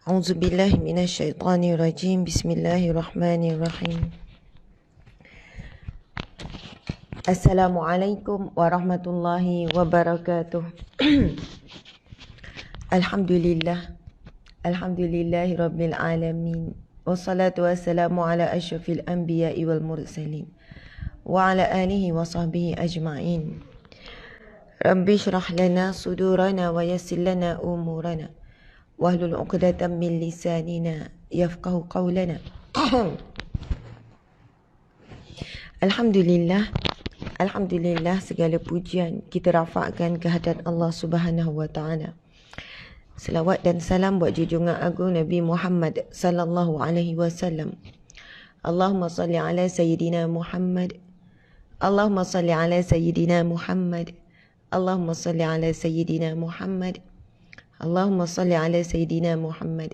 A'udzubillahi minasyaitonirrajim. Bismillahirrahmanirrahim. Assalamualaikum warahmatullahi wabarakatuh. Alhamdulillah. Alhamdulillahi rabbil alamin. Wassalatu wassalamu ala asyrafil anbiya'i wal mursalin wa ala alihi wa sahbihi ajma'in. Rabbi syrah lana sudurana wa yassir lana umurana wahlul 'uqdatam min lisanina yafqahu qawlana. Alhamdulillah. Alhamdulillah, segala pujian kita rafakkan kehadirat Allah Subhanahu wa taala. Selawat dan salam buat junjungan agung Nabi Muhammad sallallahu alaihi wasallam. Allahumma salli ala sayyidina Muhammad. Allahumma salli ala sayyidina Muhammad. Allahumma salli ala sayyidina Muhammad. Allahumma salli ala sayyidina Muhammad.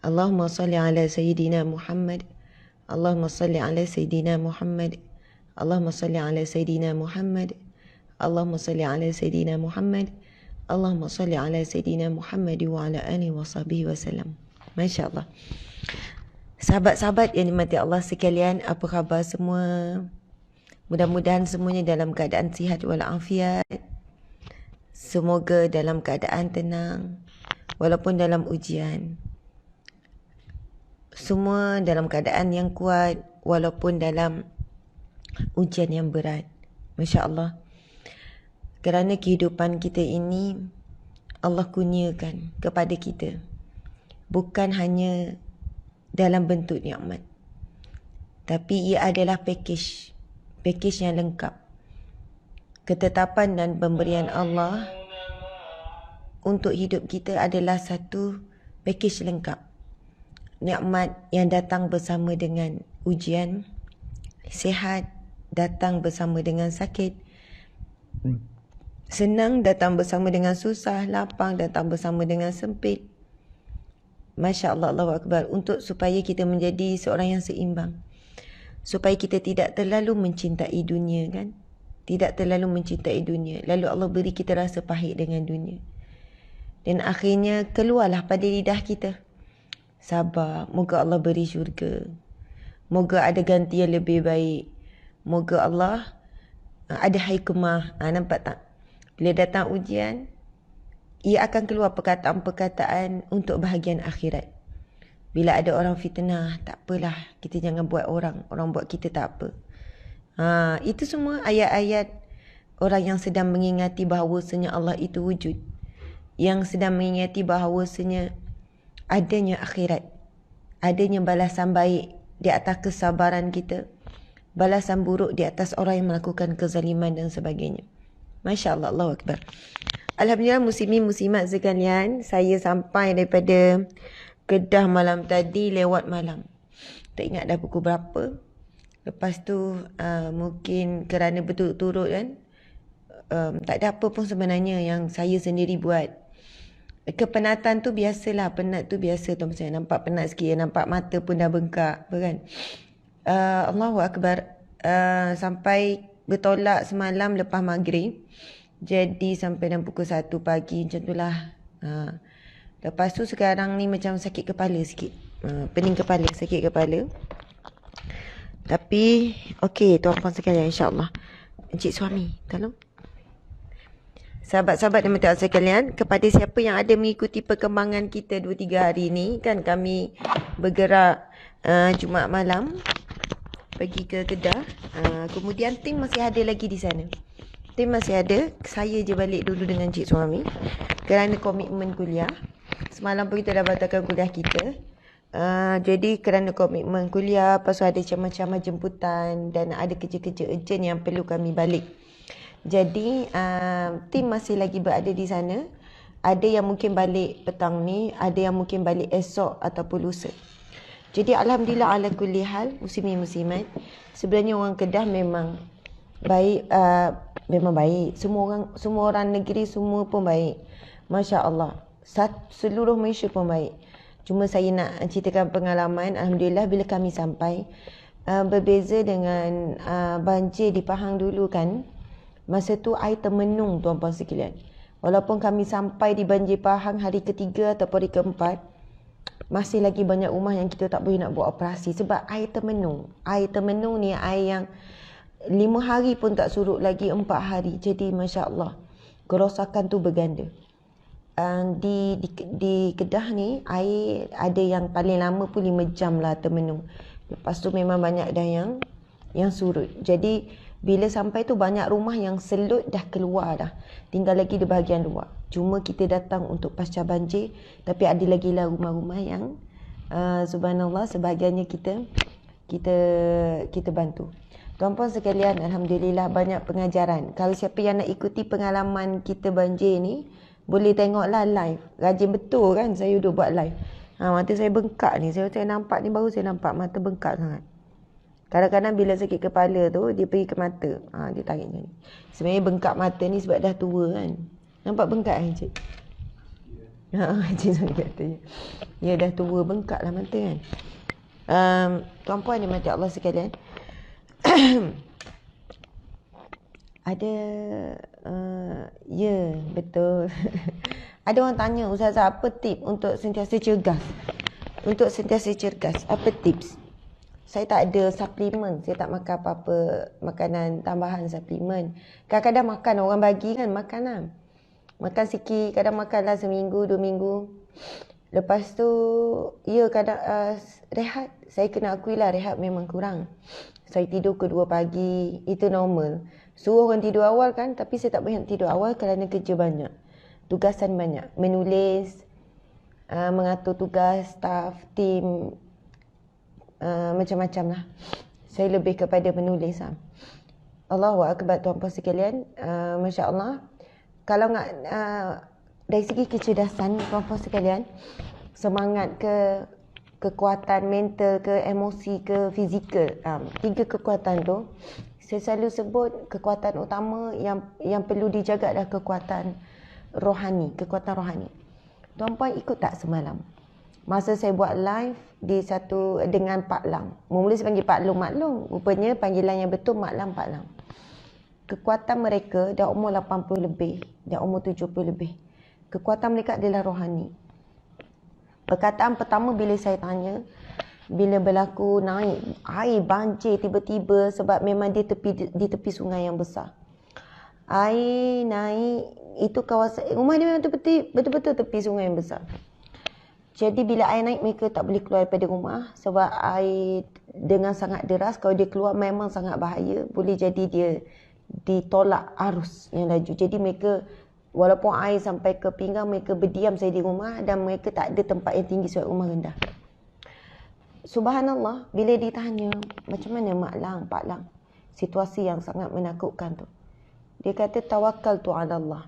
Allahumma salli ala sayyidina Muhammad. Allahumma salli ala sayyidina Muhammad. Allahumma salli ala sayyidina Muhammad. Allahumma salli ala sayyidina Muhammad. Allahumma salli ala sayyidina Muhammad wa ala alihi wa sahbihi wasallam. Masya-Allah. Sahabat-sahabat yang dimati Allah sekalian, apa khabar semua? Mudah-mudahan semuanya dalam keadaan sihat walafiat. Semoga dalam keadaan tenang walaupun dalam ujian. Semua dalam keadaan yang kuat walaupun dalam ujian yang berat. Masya Allah. Kerana kehidupan kita ini Allah kurniakan kepada kita. Bukan hanya dalam bentuk nikmat, tapi ia adalah pakej yang lengkap. Ketetapan dan pemberian Allah untuk hidup kita adalah satu pakej lengkap. Nikmat yang datang bersama dengan ujian, sihat datang bersama dengan sakit, senang datang bersama dengan susah, lapang datang bersama dengan sempit. Masya Allah, Allahu Akbar. Untuk supaya kita menjadi seorang yang seimbang, supaya kita tidak terlalu mencintai dunia, kan? Tidak terlalu mencintai dunia. Lalu Allah beri kita rasa pahit dengan dunia. Dan akhirnya keluarlah pada lidah kita. Sabar. Moga Allah beri syurga. Moga ada ganti yang lebih baik. Moga Allah ada hikmah. Nampak tak? Bila datang ujian, ia akan keluar perkataan-perkataan untuk bahagian akhirat. Bila ada orang fitnah, tak apalah. Kita jangan buat orang. Orang buat kita tak apa. Itu semua ayat-ayat orang yang sedang mengingati bahawasanya Allah itu wujud. Yang sedang mengingati bahawasanya adanya akhirat. Adanya balasan baik di atas kesabaran kita. Balasan buruk di atas orang yang melakukan kezaliman dan sebagainya. Masya Allah, Allahu Akbar. Alhamdulillah, muslimin muslimat sekalian, saya sampai daripada Kedah malam tadi lewat malam. Tak ingat dah pukul berapa. Lepas tu mungkin kerana berturut-turut kan, tak ada apa pun sebenarnya yang saya sendiri buat. Kepenatan tu biasalah, penat tu biasa tu. Saya nampak penat sikit, nampak mata pun dah bengkak, kan? Allahu Akbar. Sampai bertolak semalam lepas maghrib. Jadi sampai dalam pukul 1 pagi macam tu lah. Lepas tu sekarang ni macam sakit kepala sikit. Pening kepala, sakit kepala. Tapi okey tuan-puan sekalian, insya-Allah. Encik suami, tolong. Sahabat-sahabat dan mata sekalian, kepada siapa yang ada mengikuti perkembangan kita 2-3 hari ni, kan kami bergerak Jumaat malam pergi ke Kedah. Kemudian tim masih ada lagi di sana. Tim masih ada. Saya je balik dulu dengan encik suami kerana komitmen kuliah. Semalam pun kita dah batalkan kuliah kita. Jadi kerana komitmen kuliah, lepas tu ada macam-macam jemputan dan ada kerja-kerja urgent yang perlu kami balik. Jadi tim masih lagi berada di sana. Ada yang mungkin balik petang ni, ada yang mungkin balik esok ataupun lusa. Jadi alhamdulillah ala kulli hal, muslimin muslimat, sebenarnya orang Kedah memang baik, memang baik. Semua orang negeri semua pun baik. Masya-Allah. Seluruh Malaysia pun baik. Cuma saya nak ceritakan pengalaman. Alhamdulillah bila kami sampai, berbeza dengan banjir di Pahang dulu kan. Masa tu air termenung tuan-puan sekalian. Walaupun kami sampai di banjir Pahang hari ketiga atau hari keempat, masih lagi banyak rumah yang kita tak boleh nak buat operasi sebab air termenung. Air termenung ni air yang 5 hari pun tak surut lagi, 4 hari. Jadi Masya Allah, kerosakan tu berganda. Di Kedah ni air ada yang paling lama pun 5 jam lah termenung. Lepas tu memang banyak dah yang surut. Jadi bila sampai tu banyak rumah yang selut dah keluar dah. Tinggal lagi di bahagian luar. Cuma kita datang untuk pasca banjir. Tapi ada lagi lah rumah-rumah yang subhanallah sebahagiannya kita bantu. Tuan-puan sekalian, alhamdulillah banyak pengajaran. Kalau siapa yang nak ikuti pengalaman kita banjir ni, boleh tengoklah live. Rajin betul kan saya duduk buat live. Mata saya bengkak ni. Saya nampak ni, baru saya nampak mata bengkak sangat. Kadang-kadang bila sakit kepala tu, dia pergi ke mata. Dia tarik macam ni. Sebenarnya bengkak mata ni sebab dah tua kan. Nampak bengkak kan cik? Cik Zul kata. Ya dah tua, bengkak lah mata kan. Tuan-puan dimati Allah sekalian. Ada, ya betul. Ada orang tanya, Ustazah apa tip untuk sentiasa cergas? Untuk sentiasa cergas, apa tips? Saya tak ada suplemen. Saya tak makan apa-apa makanan tambahan suplemen. Kadang-kadang makan, orang bagi kan, makan lah. Makan sikit, kadang makan lah seminggu, 2 minggu. Lepas tu, ya kadang rehat. Saya kena akui lah, rehat memang kurang. Saya tidur ke 2 pagi, itu normal. Suruh orang tidur awal kan, tapi saya tak boleh tidur awal kerana kerja banyak. Tugasan banyak. Menulis, mengatur tugas, staff, tim, macam-macam lah. Saya lebih kepada menulis lah. Allahu Akbar tuan-puan sekalian. Masya Allah. Kalau dari segi kecerdasan tuan-puan sekalian, semangat ke, kekuatan mental ke, emosi ke, fizikal, 3 kekuatan tu saya selalu sebut kekuatan utama yang perlu dijaga adalah kekuatan rohani. Kekuatan rohani. Tuan-puan ikut tak semalam masa saya buat live dengan Pak Lang. Mula saya panggil Pak Long Maklum. Rupanya panggilan yang betul Mak Lang Pak Lang. Kekuatan mereka dah umur 80 lebih, dah umur 70 lebih. Kekuatan mereka adalah rohani. Perkataan pertama bila saya tanya, bila berlaku naik air banjir tiba-tiba sebab memang di tepi sungai yang besar. Air naik, itu kawasan rumah dia memang betul-betul tepi sungai yang besar. Jadi bila air naik, mereka tak boleh keluar daripada rumah sebab air dengan sangat deras. Kalau dia keluar memang sangat bahaya. Boleh jadi dia ditolak arus yang laju. Jadi mereka walaupun air sampai ke pinggang, mereka berdiam saja di rumah dan mereka tak ada tempat yang tinggi sebab rumah rendah. Subhanallah, bila ditanya macam mana Mak Lang, Pak Lang, situasi yang sangat menakutkan tu, dia kata tawakal tu ala Allah.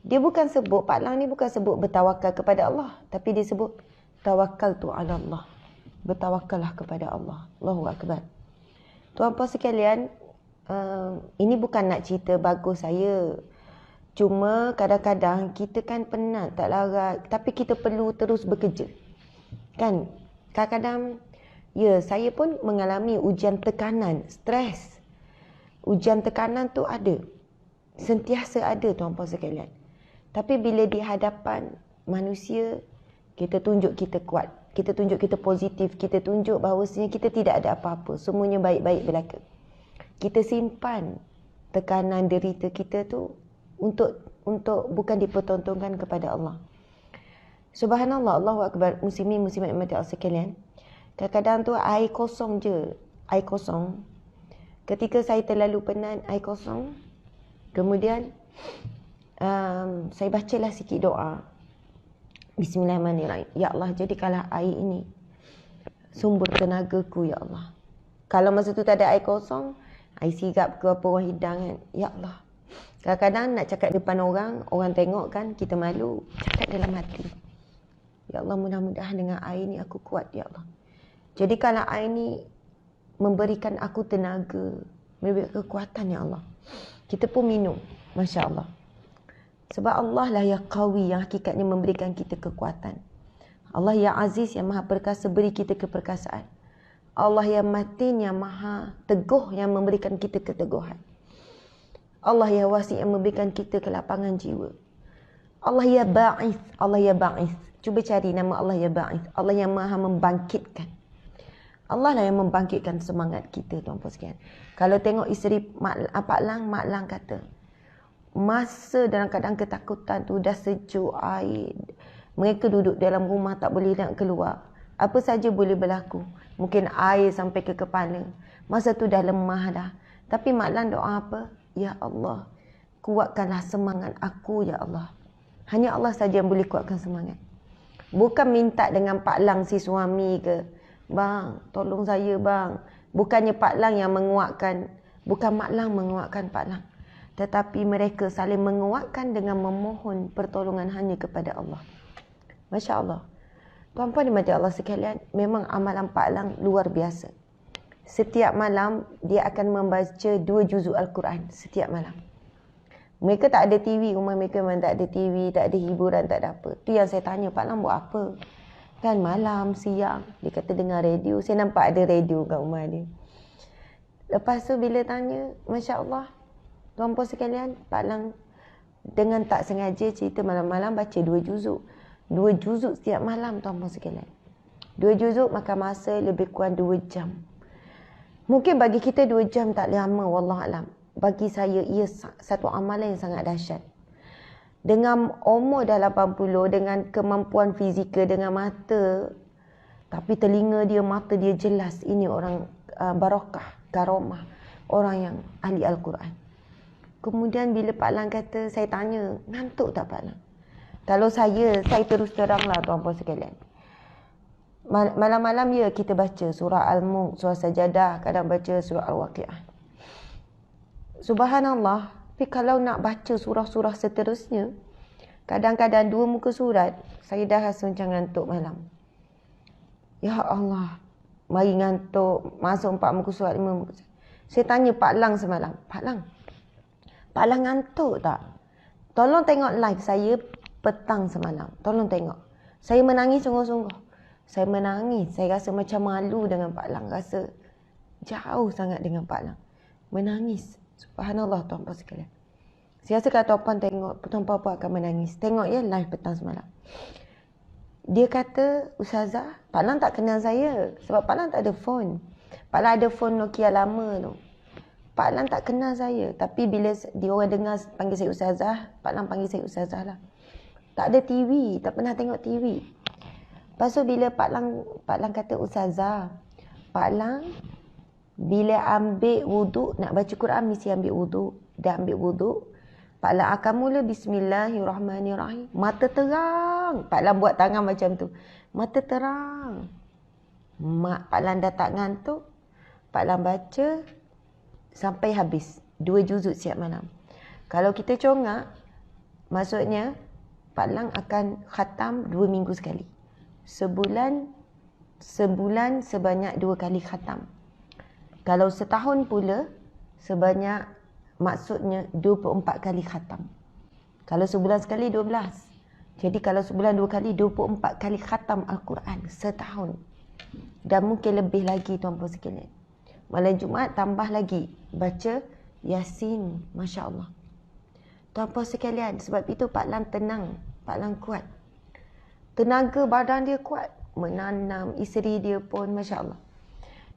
Dia bukan sebut, Pak Lang ni bukan sebut bertawakal kepada Allah, tapi dia sebut tawakal tu ala Allah. Bertawakallah kepada Allah. Allahu Akbar. Tuan-puan sekalian, ini bukan nak cerita bagus saya. Cuma kadang-kadang kita kan penat, tak larat, tapi kita perlu terus bekerja. Kan? Kadang-kadang, ya saya pun mengalami ujian tekanan, stres. Ujian tekanan tu ada. Sentiasa ada tuan-puan sekalian. Tapi bila di hadapan manusia, kita tunjuk kita kuat. Kita tunjuk kita positif. Kita tunjuk bahawasanya kita tidak ada apa-apa. Semuanya baik-baik berlaku. Kita simpan tekanan derita kita tu untuk bukan dipertontonkan kepada Allah. Subhanallah, Allahu Akbar, muslimin muslimat mati Allah sekalian. Kadang-kadang tu air kosong je. Air kosong. Ketika saya terlalu penat, air kosong. Kemudian saya bacalah sikit doa. Bismillahirrahmanirrahim. Ya Allah, jadikanlah air ini sumber tenagaku, ya Allah. Kalau masa tu tak ada air kosong, air sirap ke apa, orang hidang kan. Ya Allah. Kadang-kadang nak cakap depan orang tengok kan, kita malu. Cakap dalam hati. Ya Allah, mudah-mudahan dengan air ni aku kuat, ya Allah. Jadikanlah air ni memberikan aku tenaga, memberikan kekuatan, ya Allah. Kita pun minum. Masya Allah. Sebab Allah lah yang qawi, yang hakikatnya memberikan kita kekuatan. Allah yang aziz, yang maha perkasa, beri kita keperkasaan. Allah yang matin, yang maha teguh, yang memberikan kita keteguhan. Allah yang wasi, yang memberikan kita kelapangan jiwa. Allah ya ba'ith, Allah ya ba'ith. Cuba cari nama Allah ya Ba'ith. Allah yang maha membangkitkan. Allah lah yang membangkitkan semangat kita, tuan-puan sekalian. Kalau tengok isteri Pak Lang kata, masa dalam keadaan ketakutan tu dah sejuk air. Mereka duduk dalam rumah tak boleh nak keluar. Apa saja boleh berlaku. Mungkin air sampai ke kepala. Masa tu dah lemah dah. Tapi Mak Lang doa apa? Ya Allah, kuatkanlah semangat aku ya Allah. Hanya Allah saja yang boleh kuatkan semangat. Bukan minta dengan Pak Lang si suami ke, bang, tolong saya bang. Bukannya Pak Lang yang menguatkan. Bukan Mak Lang menguatkan Pak Lang. Tetapi mereka saling menguatkan dengan memohon pertolongan hanya kepada Allah. Masya Allah. Tuan-puan dimati Allah sekalian, memang amalan Pak Lang luar biasa. Setiap malam dia akan membaca 2 juzuk Al-Quran setiap malam. Mereka tak ada TV, rumah mereka memang tak ada TV, tak ada hiburan, tak ada apa. Tu yang saya tanya, Pak Lang buat apa? Kan malam, siang, dia kata dengar radio. Saya nampak ada radio kat rumah dia. Lepas tu bila tanya, Masya Allah, tuan-puan sekalian, Pak Lang dengan tak sengaja cerita malam-malam baca 2 juzuk. 2 juzuk setiap malam, tuan-puan sekalian. 2 juzuk makan masa lebih kurang 2 jam. Mungkin bagi kita 2 jam tak lama, wallahualam. Bagi saya ia satu amalan yang sangat dahsyat. Dengan umur dah 80, dengan kemampuan fizikal, dengan mata, tapi telinga dia, mata dia jelas. Ini orang barakah, karomah, orang yang ahli Al-Quran. Kemudian bila Pak Lang kata, saya tanya, ngantuk tak Pak Lang? Kalau saya terus teranglah tuan-puan sekalian. Malam-malam ya kita baca surah Al-Mulk, surah Sajadah, kadang baca surah Al-Waqi'ah. Subhanallah, tapi kalau nak baca surah-surah seterusnya, kadang-kadang 2 muka surat, saya dah rasa macam ngantuk malam. Ya Allah, mari ngantuk, masuk 4 muka surat, 5 muka surat. Saya tanya Pak Lang semalam, Pak Lang ngantuk tak? Tolong tengok live saya petang semalam. Tolong tengok. Saya menangis sungguh-sungguh. Saya menangis. Saya rasa macam malu dengan Pak Lang. Rasa jauh sangat dengan Pak Lang. Menangis. Subhanallah tuan-puan sekalian. Saya rasa kalau tuan-puan tengok, tuan-puan pun akan menangis. Tengok ya live petang semalam. Dia kata, Ustazah, Pak Lang tak kenal saya. Sebab Pak Lang tak ada phone. Pak Lang ada phone Nokia lama tu. Pak Lang tak kenal saya. Tapi bila dia orang dengar panggil saya Ustazah, Pak Lang panggil saya Ustazah lah. Tak ada TV, tak pernah tengok TV. Lepas tu bila Pak Lang kata, Ustazah, Pak Lang bila ambil wuduk, nak baca Quran mesti ambil wuduk. Dah ambil wuduk, Pak Lang akan mula Bismillahirrahmanirrahim. Mata terang. Pak Lang buat tangan macam tu. Mata terang. Pak Lang dah tak ngantuk. Pak Lang baca sampai habis. 2 juzuk setiap malam. Kalau kita congak, maksudnya Pak Lang akan khatam 2 minggu sekali. Sebulan sebanyak 2 kali khatam. Kalau setahun pula, sebanyak maksudnya 24 kali khatam. Kalau sebulan sekali 12. Jadi kalau sebulan 2 kali, 24 kali khatam Al-Quran setahun. Dan mungkin lebih lagi tuan-puan sekalian. Malam Jumaat tambah lagi baca Yasin, Masya Allah. Tuan-puan sekalian, sebab itu Pak Lang tenang, Pak Lang kuat. Tenaga badan dia kuat, menanam, isteri dia pun Masya Allah.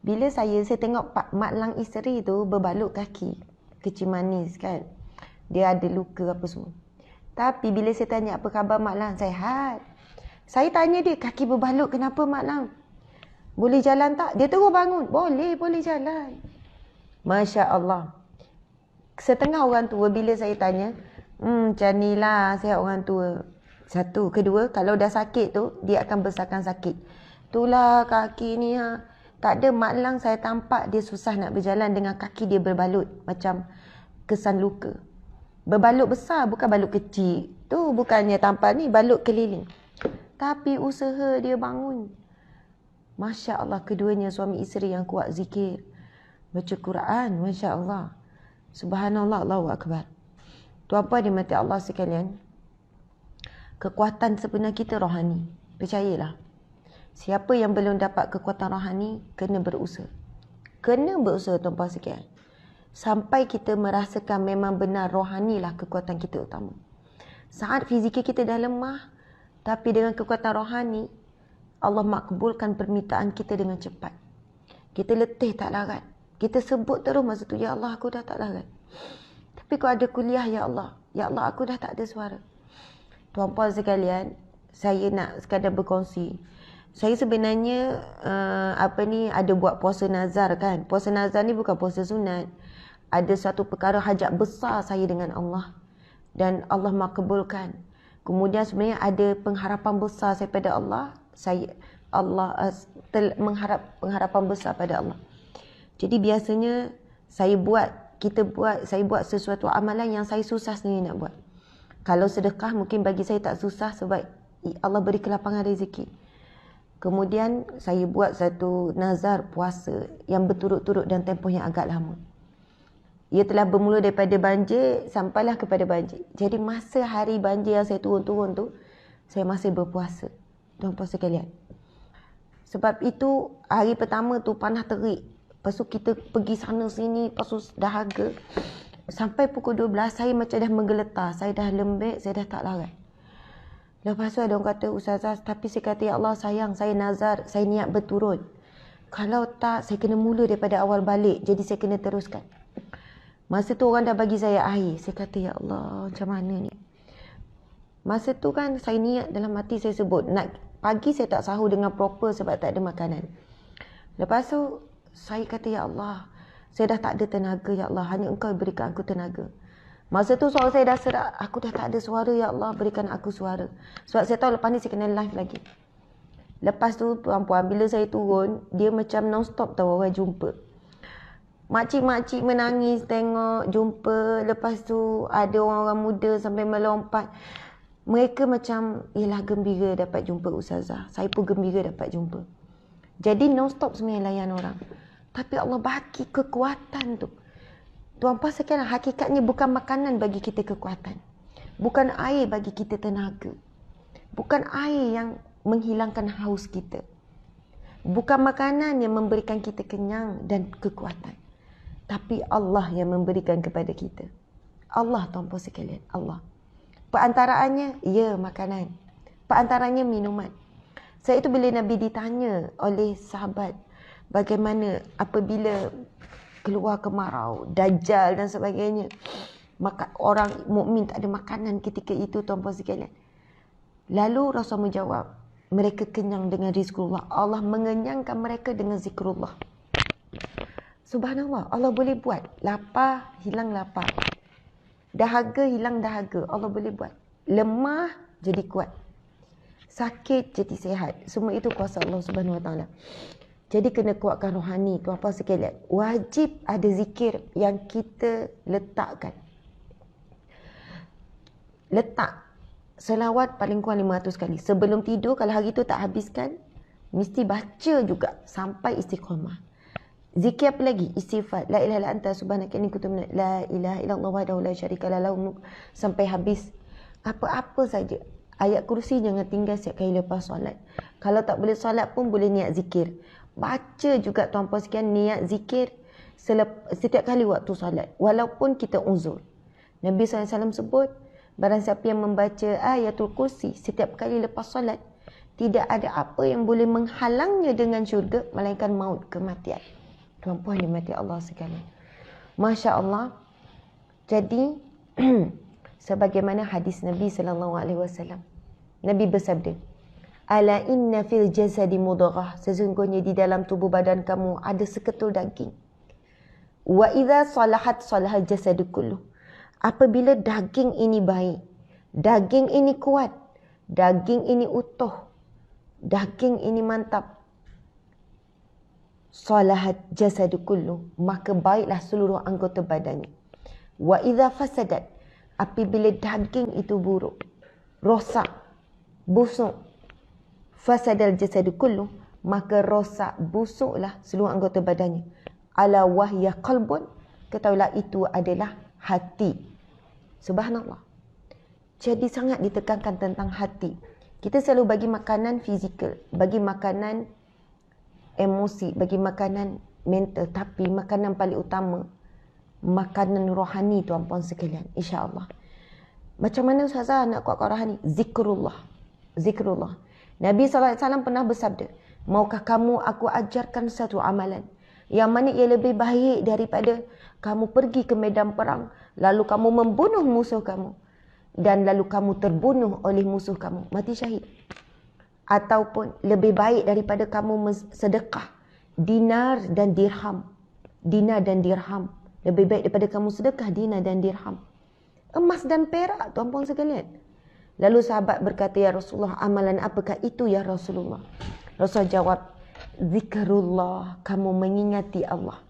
Bila saya tengok Mak Lang isteri tu berbalut kaki, kecil manis kan. Dia ada luka apa semua. Tapi bila saya tanya apa khabar Mak Lang, sihat. Saya tanya dia, kaki berbalut kenapa Mak Lang? Boleh jalan tak? Dia terus bangun. Boleh jalan. Masya Allah. Setengah orang tua bila saya tanya, macam ni lah sihat orang tua. Satu. Kedua, kalau dah sakit tu, dia akan besarkan sakit. Itulah kaki ni ha. Tak ada Mak Lang saya tampak dia susah nak berjalan dengan kaki dia berbalut. Macam kesan luka. Berbalut besar, bukan balut kecil. Tu bukannya tampak ni, balut keliling. Tapi usaha dia bangun. Masya Allah, keduanya suami isteri yang kuat zikir. Baca Quran, Masya Allah. Subhanallah, Allahu Akbar. Tuan-puan dimati Allah sekalian. Kekuatan sebenar kita rohani. Percayalah. Siapa yang belum dapat kekuatan rohani, kena berusaha. Kena berusaha tuan-puan sekalian. Sampai kita merasakan memang benar rohanilah kekuatan kita utama. Saat fizikal kita dah lemah, Tapi dengan kekuatan rohani, Allah makbulkan permintaan kita dengan cepat. Kita letih tak larat. Kita sebut terus masa tu, ya Allah aku dah tak larat. Tapi kau ada kuliah, ya Allah. Ya Allah aku dah tak ada suara. Tuan-puan sekalian, saya nak sekadar berkongsi. Saya sebenarnya ada buat puasa nazar kan. Puasa nazar ni bukan puasa sunat. Ada satu perkara hajat besar saya dengan Allah. Dan Allah makbulkan. Kemudian sebenarnya ada pengharapan besar saya pada Allah. Saya mengharap pengharapan besar pada Allah. Jadi biasanya saya buat sesuatu amalan yang saya susah sendiri nak buat. Kalau sedekah mungkin bagi saya tak susah sebab Allah beri kelapangan rezeki. Kemudian saya buat satu nazar puasa yang berturut-turut dan tempoh yang agak lama. Ia telah bermula daripada banjir sampailah kepada banjir. Jadi masa hari banjir yang saya turun-turun tu, saya masih berpuasa. Tuan-tuan sekalian. Sebab itu hari pertama tu panas terik. Lepas tu kita pergi sana sini, lepas tu dahaga. Sampai pukul 12 saya macam dah menggeletar. Saya dah lembek, saya dah tak larat. Lepas tu ada orang kata, Ustazah, tapi saya kata, ya Allah sayang, saya nazar, saya niat berturut. Kalau tak, saya kena mula daripada awal balik. Jadi saya kena teruskan. Masa tu orang dah bagi saya air. Saya kata, ya Allah, macam mana ni? Masa tu kan saya niat dalam hati saya sebut. Pagi saya tak sahur dengan proper sebab tak ada makanan. Lepas tu, saya kata, ya Allah, saya dah tak ada tenaga, ya Allah. Hanya Engkau berikan aku tenaga. Masa tu suara saya dah serak. Aku dah tak ada suara, ya Allah. Berikan aku suara. Sebab saya tahu lepas ni saya kena live lagi. Lepas tu puan-puan, bila saya turun, dia macam non-stop tahu orang jumpa. Makcik-makcik menangis tengok, jumpa. Lepas tu ada orang-orang muda sampai melompat. Mereka macam, ialah gembira dapat jumpa Ustazah. Saya pun gembira dapat jumpa. Jadi non-stop sebenarnya layan orang. Tapi Allah bagi kekuatan tu. Tuan-puan sekalian, hakikatnya bukan makanan bagi kita kekuatan. Bukan air bagi kita tenaga. Bukan air yang menghilangkan haus kita. Bukan makanan yang memberikan kita kenyang dan kekuatan. Tapi Allah yang memberikan kepada kita. Allah, tuan-puan sekalian, Allah. Perantaraannya, ya makanan. Perantaranya minuman. Saya itu bila Nabi ditanya oleh sahabat, bagaimana apabila keluar kemarau, dajjal dan sebagainya. Maka orang mukmin tak ada makanan ketika itu, tuan-puan sekalian. Lalu Rasul menjawab, mereka kenyang dengan rizqullah. Allah mengenyangkan mereka dengan zikrullah. Subhanallah, Allah boleh buat. Lapar, hilang lapar. Dahaga, hilang dahaga. Allah boleh buat. Lemah, jadi kuat. Sakit, jadi sihat. Semua itu kuasa Allah Subhanahu Wa Taala. Jadi kena kuatkan rohani, tuan-puan sekalian. Wajib ada zikir yang kita letakkan. Letak selawat paling kurang 500 kali. Sebelum tidur, kalau hari tu tak habiskan, mesti baca juga sampai istiqamah. Zikir apa lagi? Istighfar. La ilaha illa anta subhanaka inni kuntu minadh la ilaha illallah wahdahu la syarika lahu mulk sampai habis. Apa-apa saja. Ayat kursi jangan tinggal setiap kali lepas solat. Kalau tak boleh solat pun boleh niat zikir. Baca juga tuan-puan sekalian niat zikir setiap kali waktu solat. Walaupun kita uzur. Nabi SAW sebut, barang siapa yang membaca ayatul kursi setiap kali lepas solat, tidak ada apa yang boleh menghalangnya dengan syurga, melainkan maut, kematian. Tuan-puan dimati Allah sekalian. Masya Allah. Jadi, sebagaimana hadis Nabi SAW. Nabi bersabda, ala inna fil jasadi mudaghah, sesungguhnya di dalam tubuh badan kamu ada seketul daging. Wa idza salahat salahal jasadu kulluh. Apabila daging ini baik, daging ini kuat, daging ini utuh, daging ini mantap, salahat jasadu kulluh, maka baiklah seluruh anggota badannya. Wa idza fasadat, apabila daging itu buruk, rosak, busuk, fasadal jasadu kulluh, maka rosak, busuklah seluruh anggota badannya. Ala wahya qalbun, ketahuilah itu adalah hati. Subhanallah. Jadi sangat ditekankan tentang hati. Kita selalu bagi makanan fizikal, bagi makanan emosi, bagi makanan mental, tapi makanan paling utama makanan rohani, tuan-puan sekalian, insya-Allah. Macam mana Ustazah nak kuatkan rohani? Zikrullah. Zikrullah. Nabi SAW pernah bersabda, maukah kamu aku ajarkan satu amalan yang mana ia lebih baik daripada kamu pergi ke medan perang, lalu kamu membunuh musuh kamu, dan lalu kamu terbunuh oleh musuh kamu, mati syahid. Ataupun lebih baik daripada kamu sedekah dinar dan dirham. Dinar dan dirham. Lebih baik daripada kamu sedekah dinar dan dirham. Emas dan perak, tuan-puan sekalian. Lalu sahabat berkata, ya Rasulullah, amalan apakah itu ya Rasulullah? Rasul jawab, zikrullah, kamu mengingati Allah.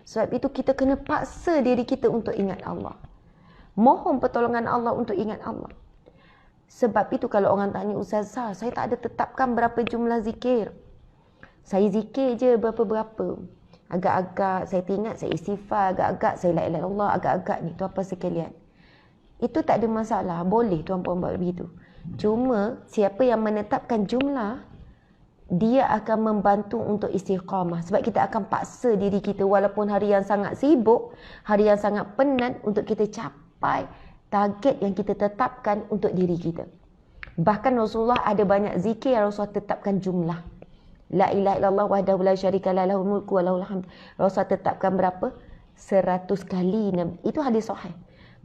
Sebab itu kita kena paksa diri kita untuk ingat Allah. Mohon pertolongan Allah untuk ingat Allah. Sebab itu kalau orang tanya, Ustazah, saya tak ada tetapkan berapa jumlah zikir. Saya zikir je berapa-berapa. Agak-agak saya teringat, saya istighfar. Agak-agak saya la ilaha illallah. Agak-agak ni, tuan-puan sekalian. Itu tak ada masalah. Boleh tuan-puan buat begitu. Cuma siapa yang menetapkan jumlah, dia akan membantu untuk istiqamah. Sebab kita akan paksa diri kita walaupun hari yang sangat sibuk, hari yang sangat penat untuk kita capai target yang kita tetapkan untuk diri kita. Bahkan Rasulullah ada banyak zikir yang Rasulullah tetapkan jumlah. La ilaha illallah wahdahu la syarika lah lahul mulku wa lahul hamd. Rasulullah tetapkan berapa? 100 kali. Itu hadis sahih.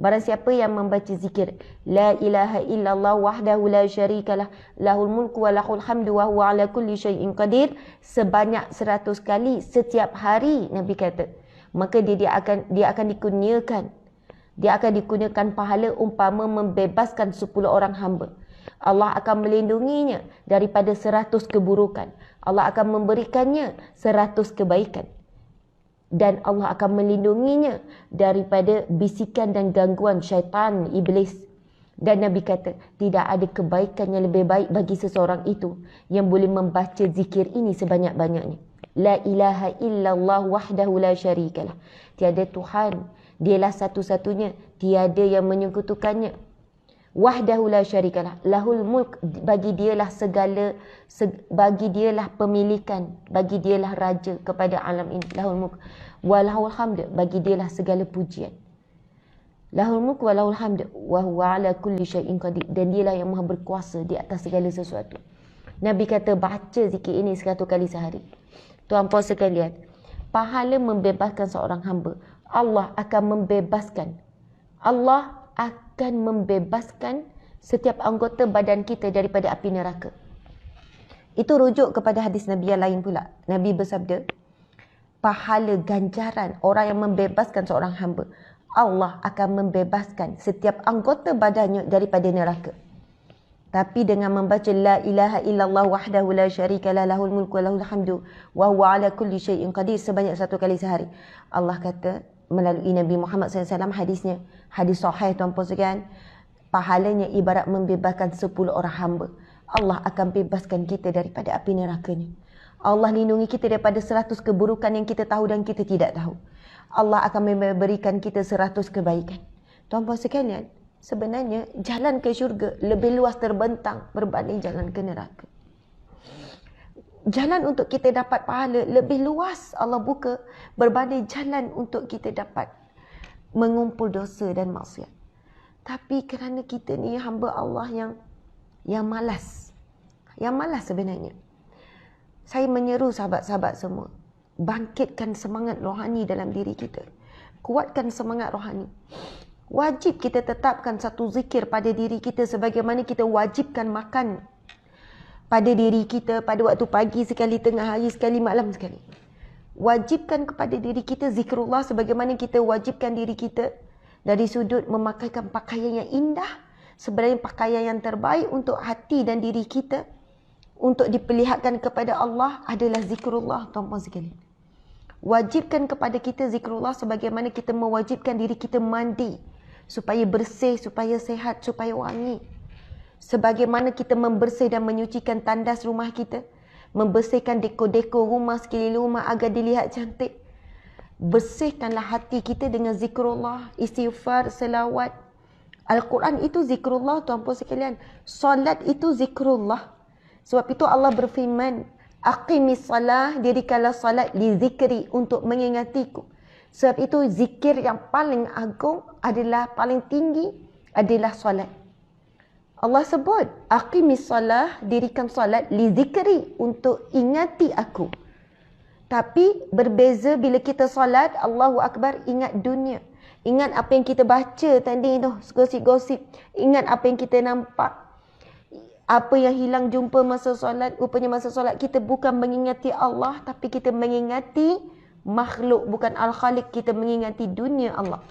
Barang siapa yang membaca zikir la ilaha illallah wahdahu la syarika lah lahul mulku wa lahul hamdu wa huwa ala kulli syai'in qadir sebanyak 100 kali setiap hari, Nabi kata, maka dia akan dikurniakan. Dia akan dikurniakan pahala umpama membebaskan 10 orang hamba. Allah akan melindunginya daripada 100 keburukan. Allah akan memberikannya 100 kebaikan. Dan Allah akan melindunginya daripada bisikan dan gangguan syaitan, iblis. Dan Nabi kata, tidak ada kebaikan yang lebih baik bagi seseorang itu yang boleh membaca zikir ini sebanyak-banyaknya. La ilaha illallah wahdahu la syarikalah. Tiada Tuhan, dialah satu-satunya, tiada yang menyekutukannya. Wahdahu la syarikalah, lahul mulk, bagi dialah segala, bagi dialah pemilikan, bagi dialah raja kepada alam ini, lahul mulk, walahul hamd, bagi dialah segala pujian. Lahul mulk walahul hamd wa huwa ala kulli syai'in qadir, dan dialah yang maha berkuasa di atas segala sesuatu. Nabi kata baca zikir ini 100 kali sehari. Tuan-puan sekalian, pahala membebaskan seorang hamba, Allah akan membebaskan. Allah akan membebaskan setiap anggota badan kita daripada api neraka. Itu rujuk kepada hadis Nabi yang lain pula. Nabi bersabda, pahala ganjaran orang yang membebaskan seorang hamba, Allah akan membebaskan setiap anggota badannya daripada neraka. Tapi dengan membaca la ilaha illallah wahdahu la syarika lah lahul mulku wa lahul hamdu wa huwa ala kulli syai'in qadir sebanyak 1 kali sehari. Allah kata melalui Nabi Muhammad SAW, hadisnya, hadis sahih tuan-puan sekalian, pahalanya ibarat membebaskan 10 orang hamba. Allah akan bebaskan kita daripada api nerakanya. Allah lindungi kita daripada 100 keburukan yang kita tahu dan kita tidak tahu. Allah akan memberikan kita 100 kebaikan. Tuan-puan sekalian, sebenarnya jalan ke syurga lebih luas terbentang berbanding jalan ke neraka. Jalan untuk kita dapat pahala lebih luas Allah buka berbanding jalan untuk kita dapat mengumpul dosa dan maksiat. Tapi kerana kita ni hamba Allah yang malas. Yang malas sebenarnya. Saya menyeru sahabat-sahabat semua, bangkitkan semangat rohani dalam diri kita. Kuatkan semangat rohani. Wajib kita tetapkan satu zikir pada diri kita sebagaimana kita wajibkan makan pada diri kita pada waktu pagi sekali, tengah hari sekali, malam sekali. Wajibkan kepada diri kita zikrullah sebagaimana kita wajibkan diri kita dari sudut memakaikan pakaian yang indah. Sebenarnya pakaian yang terbaik untuk hati dan diri kita untuk diperlihatkan kepada Allah adalah zikrullah, tuan-puan sekalian. Wajibkan kepada kita zikrullah sebagaimana kita mewajibkan diri kita mandi supaya bersih, supaya sehat, supaya wangi. Sebagaimana kita membersih dan menyucikan tandas rumah kita, membersihkan dekor-dekor rumah, sekeliling rumah agar dilihat cantik. Bersihkanlah hati kita dengan zikrullah, istighfar, selawat. Al-Quran itu zikrullah, tuan-puan sekalian. Salat itu zikrullah. Sebab itu Allah berfirman, aqimis salah, dirikanlah salat li zikri, untuk mengingatiku. Sebab itu zikir yang paling agung adalah, paling tinggi adalah salat. Allah sebut, aqimis salah, dirikan solat li zikri, untuk ingati aku. Tapi berbeza bila kita solat, Allahu Akbar, ingat dunia. Ingat apa yang kita baca tadi tu, gosip-gosip. Ingat apa yang kita nampak. Apa yang hilang jumpa masa solat. Rupanya masa solat kita bukan mengingati Allah, tapi kita mengingati makhluk, bukan Al-Khaliq. Kita mengingati dunia Allah.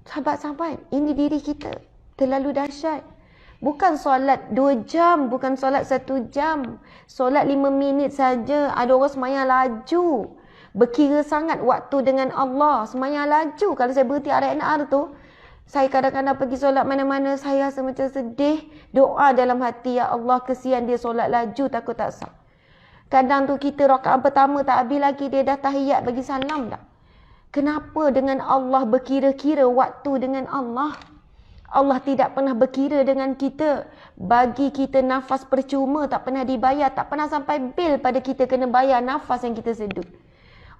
Sahabat-sahabat, ini diri kita. Terlalu dahsyat. Bukan solat 2 jam, bukan solat 1 jam. Solat 5 minit saja. Ada orang semayang laju. Berkira sangat waktu dengan Allah. Semayang laju. Kalau saya berhenti RNR tu, saya kadang-kadang pergi solat mana-mana, saya rasa macam sedih. Doa dalam hati, ya Allah, kesian dia solat laju, takut tak sah. Kadang tu kita rakaat pertama tak habis lagi, dia dah tahiyat bagi salam dah. Kenapa dengan Allah berkira-kira waktu dengan Allah? Allah tidak pernah berkira dengan kita. Bagi kita nafas percuma, tak pernah dibayar. Tak pernah sampai bil pada kita kena bayar nafas yang kita sedut.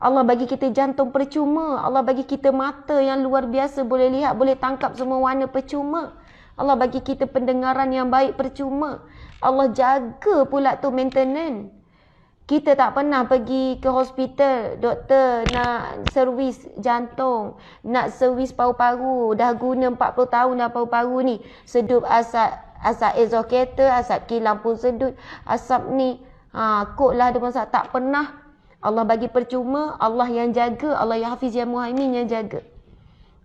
Allah bagi kita jantung percuma. Allah bagi kita mata yang luar biasa, boleh lihat, boleh tangkap semua warna percuma. Allah bagi kita pendengaran yang baik percuma. Allah jaga pula tu maintenance. Kita tak pernah pergi ke hospital, doktor nak servis jantung, nak servis paru-paru, dah guna 40 tahun dah paru-paru ni. Sedup asap exhaustor, asap kilang pun sedut, asap ni, kod lah ada masalah. Tak pernah. Allah bagi percuma, Allah yang jaga, Allah yang Hafiz yang Muhaimin yang jaga.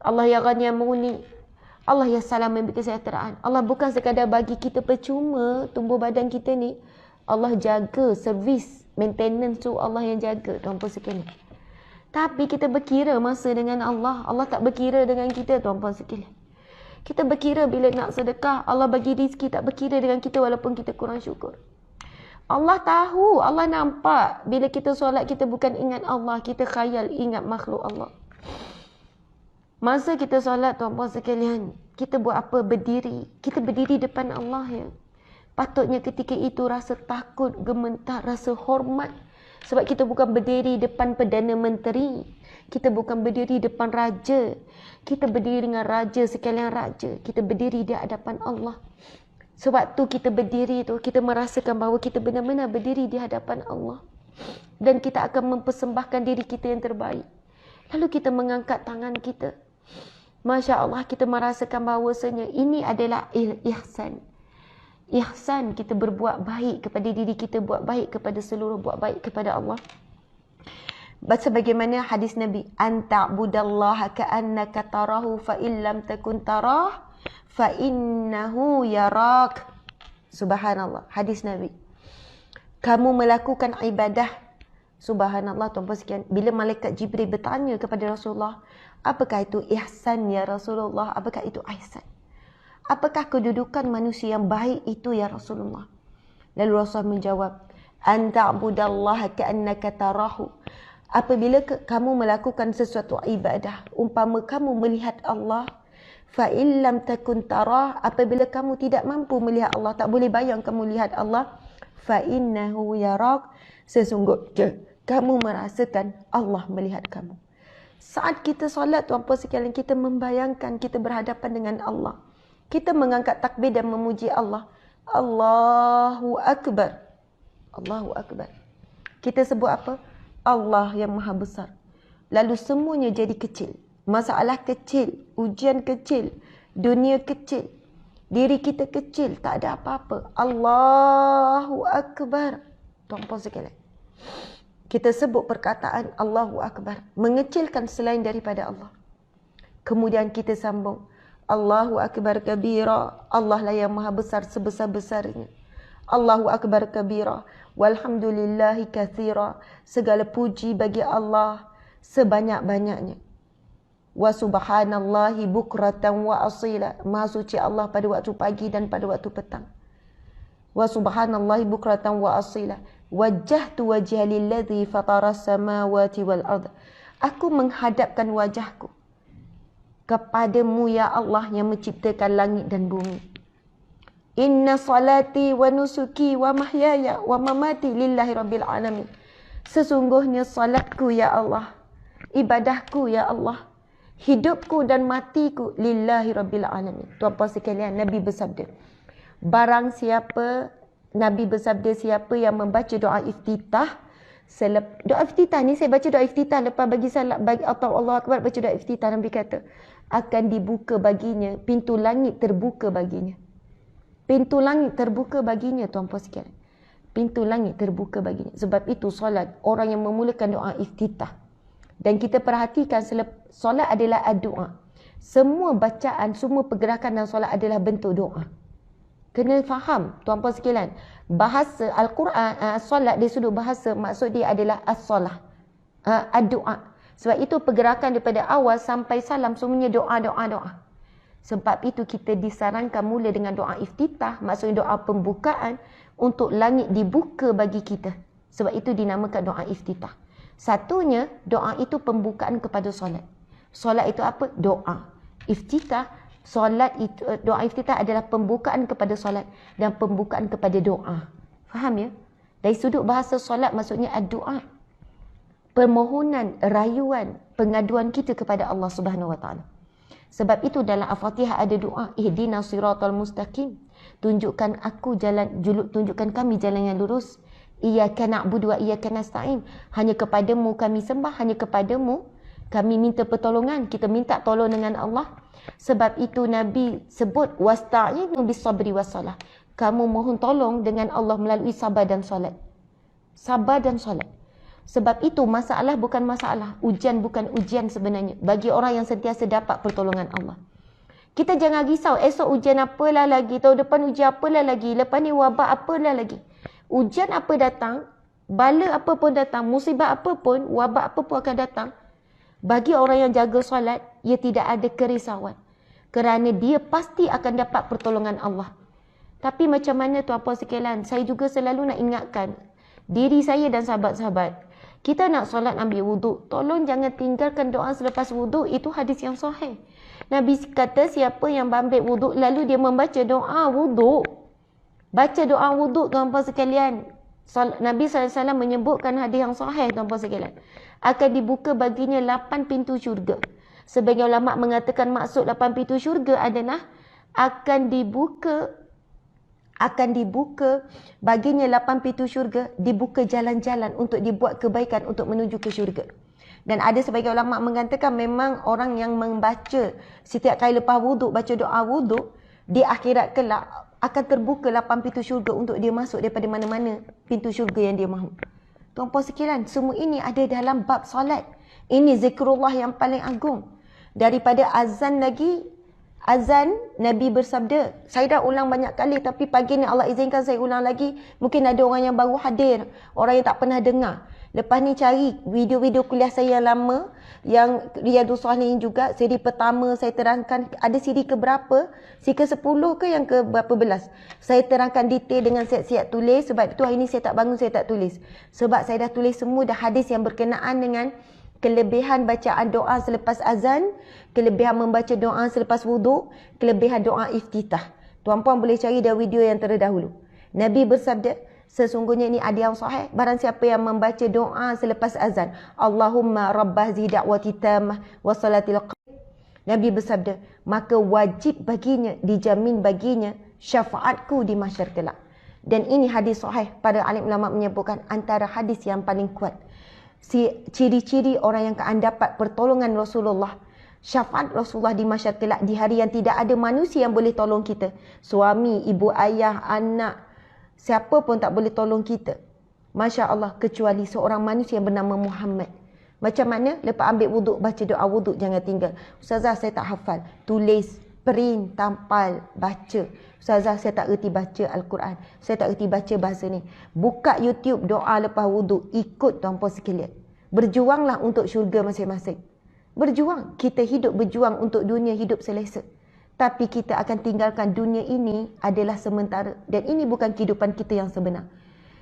Allah yang Ghani yang Mughni, Allah yang Salam yang berkesejahteraan. Allah bukan sekadar bagi kita percuma tumbuh badan kita ni. Allah jaga servis, maintenance tu Allah yang jaga, tuan-puan sekalian. Tapi kita berkira masa dengan Allah. Allah tak berkira dengan kita, tuan-puan sekalian. Kita berkira bila nak sedekah, Allah bagi rezeki, tak berkira dengan kita walaupun kita kurang syukur. Allah tahu, Allah nampak. Bila kita solat, kita bukan ingat Allah, kita khayal ingat makhluk Allah. Masa kita solat, tuan-puan sekalian, kita buat apa? Berdiri. Kita berdiri depan Allah ya. Patutnya ketika itu rasa takut, gemetar, rasa hormat. Sebab kita bukan berdiri depan Perdana Menteri. Kita bukan berdiri depan raja. Kita berdiri dengan raja sekalian raja. Kita berdiri di hadapan Allah. Sebab tu kita berdiri tu, kita merasakan bahawa kita benar-benar berdiri di hadapan Allah. Dan kita akan mempersembahkan diri kita yang terbaik. Lalu kita mengangkat tangan kita. Masya Allah, kita merasakan bahawasanya ini adalah ihsan. Ihsan, kita berbuat baik kepada diri kita, buat baik kepada seluruh, buat baik kepada Allah. Sebagaimana hadis Nabi, anta'budallaha ka'annaka tarahu fa illam takun tarah fa innahu yarak. Subhanallah, hadis Nabi. Kamu melakukan ibadah, subhanallah tuan-tuan sekalian, bila malaikat Jibril bertanya kepada Rasulullah, apakah itu ihsan ya Rasulullah? Apakah itu ihsan? Apakah kedudukan manusia yang baik itu ya Rasulullah? Lalu Rasulullah menjawab, anta'budallaha ka'annaka tarahu. Apabila kamu melakukan sesuatu ibadah, umpama kamu melihat Allah, fa illam takun tarah, apabila kamu tidak mampu melihat Allah, tak boleh bayang kamu lihat Allah, fa innahu yarak, sesungguhnya kamu merasakan Allah melihat kamu. Saat kita solat, tuan-puan sekalian, kita membayangkan kita berhadapan dengan Allah. Kita mengangkat takbir dan memuji Allah. Allahu Akbar. Allahu Akbar. Kita sebut apa? Allah yang maha besar. Lalu semuanya jadi kecil. Masalah kecil, ujian kecil, dunia kecil, diri kita kecil, tak ada apa-apa. Allahu Akbar. Tuan-puan sekalian, kita sebut perkataan Allahu Akbar, mengecilkan selain daripada Allah. Kemudian kita sambung, Allahu Akbar kabira, Allah lah yang maha besar sebesar-besarnya. Allahu Akbar kabira, walhamdulillahi kathira, segala puji bagi Allah sebanyak-banyaknya. Wa subhanallahi bukratan wa asila, maha suci Allah pada waktu pagi dan pada waktu petang. Wa subhanallahi bukratan wa asila, wajjahtu wajha lilladzi fatara samawati wal ard. Aku menghadapkan wajahku kepadamu ya Allah yang menciptakan langit dan bumi. Inna salati wa nusuki wa mahyaya wa mamati lillahi rabbil alamin. Sesungguhnya salatku ya Allah, ibadahku ya Allah, hidupku dan matiku lillahi rabbil alamin. Tuan-puan sekalian, Nabi bersabda, Barang siapa, Nabi bersabda, siapa yang membaca doa iftitah, doa iftitah ni, saya baca doa iftitah lepas bagi salat, atau Allah Akbar, baca doa iftitah, Nabi kata akan dibuka baginya, pintu langit terbuka baginya. Pintu langit terbuka baginya, tuan-puan sekalian. Pintu langit terbuka baginya. Sebab itu solat, orang yang memulakan doa iftitah. Dan kita perhatikan solat adalah doa. Semua bacaan, semua pergerakan dalam solat adalah bentuk doa. Kena faham, tuan-puan sekalian. Bahasa Al-Quran, solat dari sudut bahasa, maksud dia adalah as-solah. Doa. Sebab itu pergerakan daripada awal sampai salam, semuanya doa. Sebab itu kita disarankan mula dengan doa iftitah, maksudnya doa pembukaan untuk langit dibuka bagi kita. Sebab itu dinamakan doa iftitah. Satunya, doa itu pembukaan kepada solat. Solat itu apa? Doa. Iftitah, solat itu, doa iftitah adalah pembukaan kepada solat dan pembukaan kepada doa. Faham ya? Dari sudut bahasa solat maksudnya doa. Permohonan, rayuan, pengaduan kita kepada Allah Subhanahu Wa Taala. Sebab itu dalam Al-Fatihah ada doa, ihdinas siratal mustaqim. Tunjukkan kami jalan yang lurus. Iyyaka na'budu wa iyyaka nasta'in. Hanya kepadamu kami sembah, hanya kepadamu kami minta pertolongan. Kita minta tolong dengan Allah. Sebab itu Nabi sebut wasta'inu bis-sabri was-salah. Kamu mohon tolong dengan Allah melalui sabar dan solat. Sabar dan solat. Sebab itu masalah bukan masalah, ujian bukan ujian sebenarnya bagi orang yang sentiasa dapat pertolongan Allah. Kita jangan risau, esok ujian apalah lagi, tahun depan ujian apalah lagi, lepas ni wabak apalah lagi. Ujian apa datang, bala apa pun datang, musibah apa pun, wabak apa pun akan datang. Bagi orang yang jaga solat, ia tidak ada kerisauan. Kerana dia pasti akan dapat pertolongan Allah. Tapi macam mana tuan-puan sekalian, saya juga selalu nak ingatkan diri saya dan sahabat-sahabat. Kita nak solat ambil wuduk, tolong jangan tinggalkan doa selepas wuduk. Itu hadis yang sahih. Nabi kata siapa yang ambil wuduk lalu dia membaca doa wuduk. Baca doa wuduk tuan-puan sekalian. Nabi SAW menyebutkan hadis yang sahih tuan-puan sekalian. Akan dibuka baginya 8 pintu syurga. Sebagian ulama mengatakan maksud 8 pintu syurga adalah akan dibuka baginya 8 pintu syurga, dibuka jalan-jalan untuk dibuat kebaikan untuk menuju ke syurga. Dan ada sebagian ulama mengatakan memang orang yang membaca setiap kali lepas wuduk, baca doa wuduk, di akhirat kelak akan terbuka 8 pintu syurga untuk dia masuk daripada mana-mana pintu syurga yang dia mahu. Tuan-puan sekalian, semua ini ada dalam bab solat. Ini zikrullah yang paling agung. Daripada azan lagi, azan Nabi bersabda, saya dah ulang banyak kali tapi pagi ni Allah izinkan saya ulang lagi. Mungkin ada orang yang baru hadir, orang yang tak pernah dengar. Lepas ni cari video-video kuliah saya yang lama, yang Riyadhus Shalihin juga, siri pertama saya terangkan, ada siri ke berapa? Siri ke 10 ke yang ke berapa belas? Saya terangkan detail dengan siap-siap tulis, sebab itu hari ni saya tak bangun, saya tak tulis. Sebab saya dah tulis semua dah hadis yang berkenaan dengan kelebihan bacaan doa selepas azan, kelebihan membaca doa selepas wuduk, kelebihan doa iftitah. Tuan-puan boleh cari dari video yang terdahulu. Nabi bersabda, sesungguhnya ini ada yang sahih, barang siapa yang membaca doa selepas azan, Allahumma rabbah zi da'wati tamah wa salatil qaim. Nabi bersabda, maka wajib baginya, dijamin baginya syafaatku di mahsyar kelak. Dan ini hadis sahih, para alim ulama menyebutkan antara hadis yang paling kuat. Ciri-ciri orang yang akan dapat pertolongan Rasulullah, syafaat Rasulullah di mahsyar kelak, di hari yang tidak ada manusia yang boleh tolong kita. Suami, ibu, ayah, anak, siapa pun tak boleh tolong kita, Masya Allah, kecuali seorang manusia yang bernama Muhammad. Macam mana? Lepas ambil wuduk, baca doa wuduk, jangan tinggal. Ustazah saya tak hafal, tulis, print, tampal, baca. Ustazah saya tak erti baca Al-Quran, saya tak erti baca bahasa ni. Buka YouTube doa lepas wuduk, ikut tuan-puan sekalian. Berjuanglah untuk syurga masing-masing. Berjuang, kita hidup berjuang untuk dunia hidup selesa. Tapi kita akan tinggalkan dunia ini adalah sementara. Dan ini bukan kehidupan kita yang sebenar.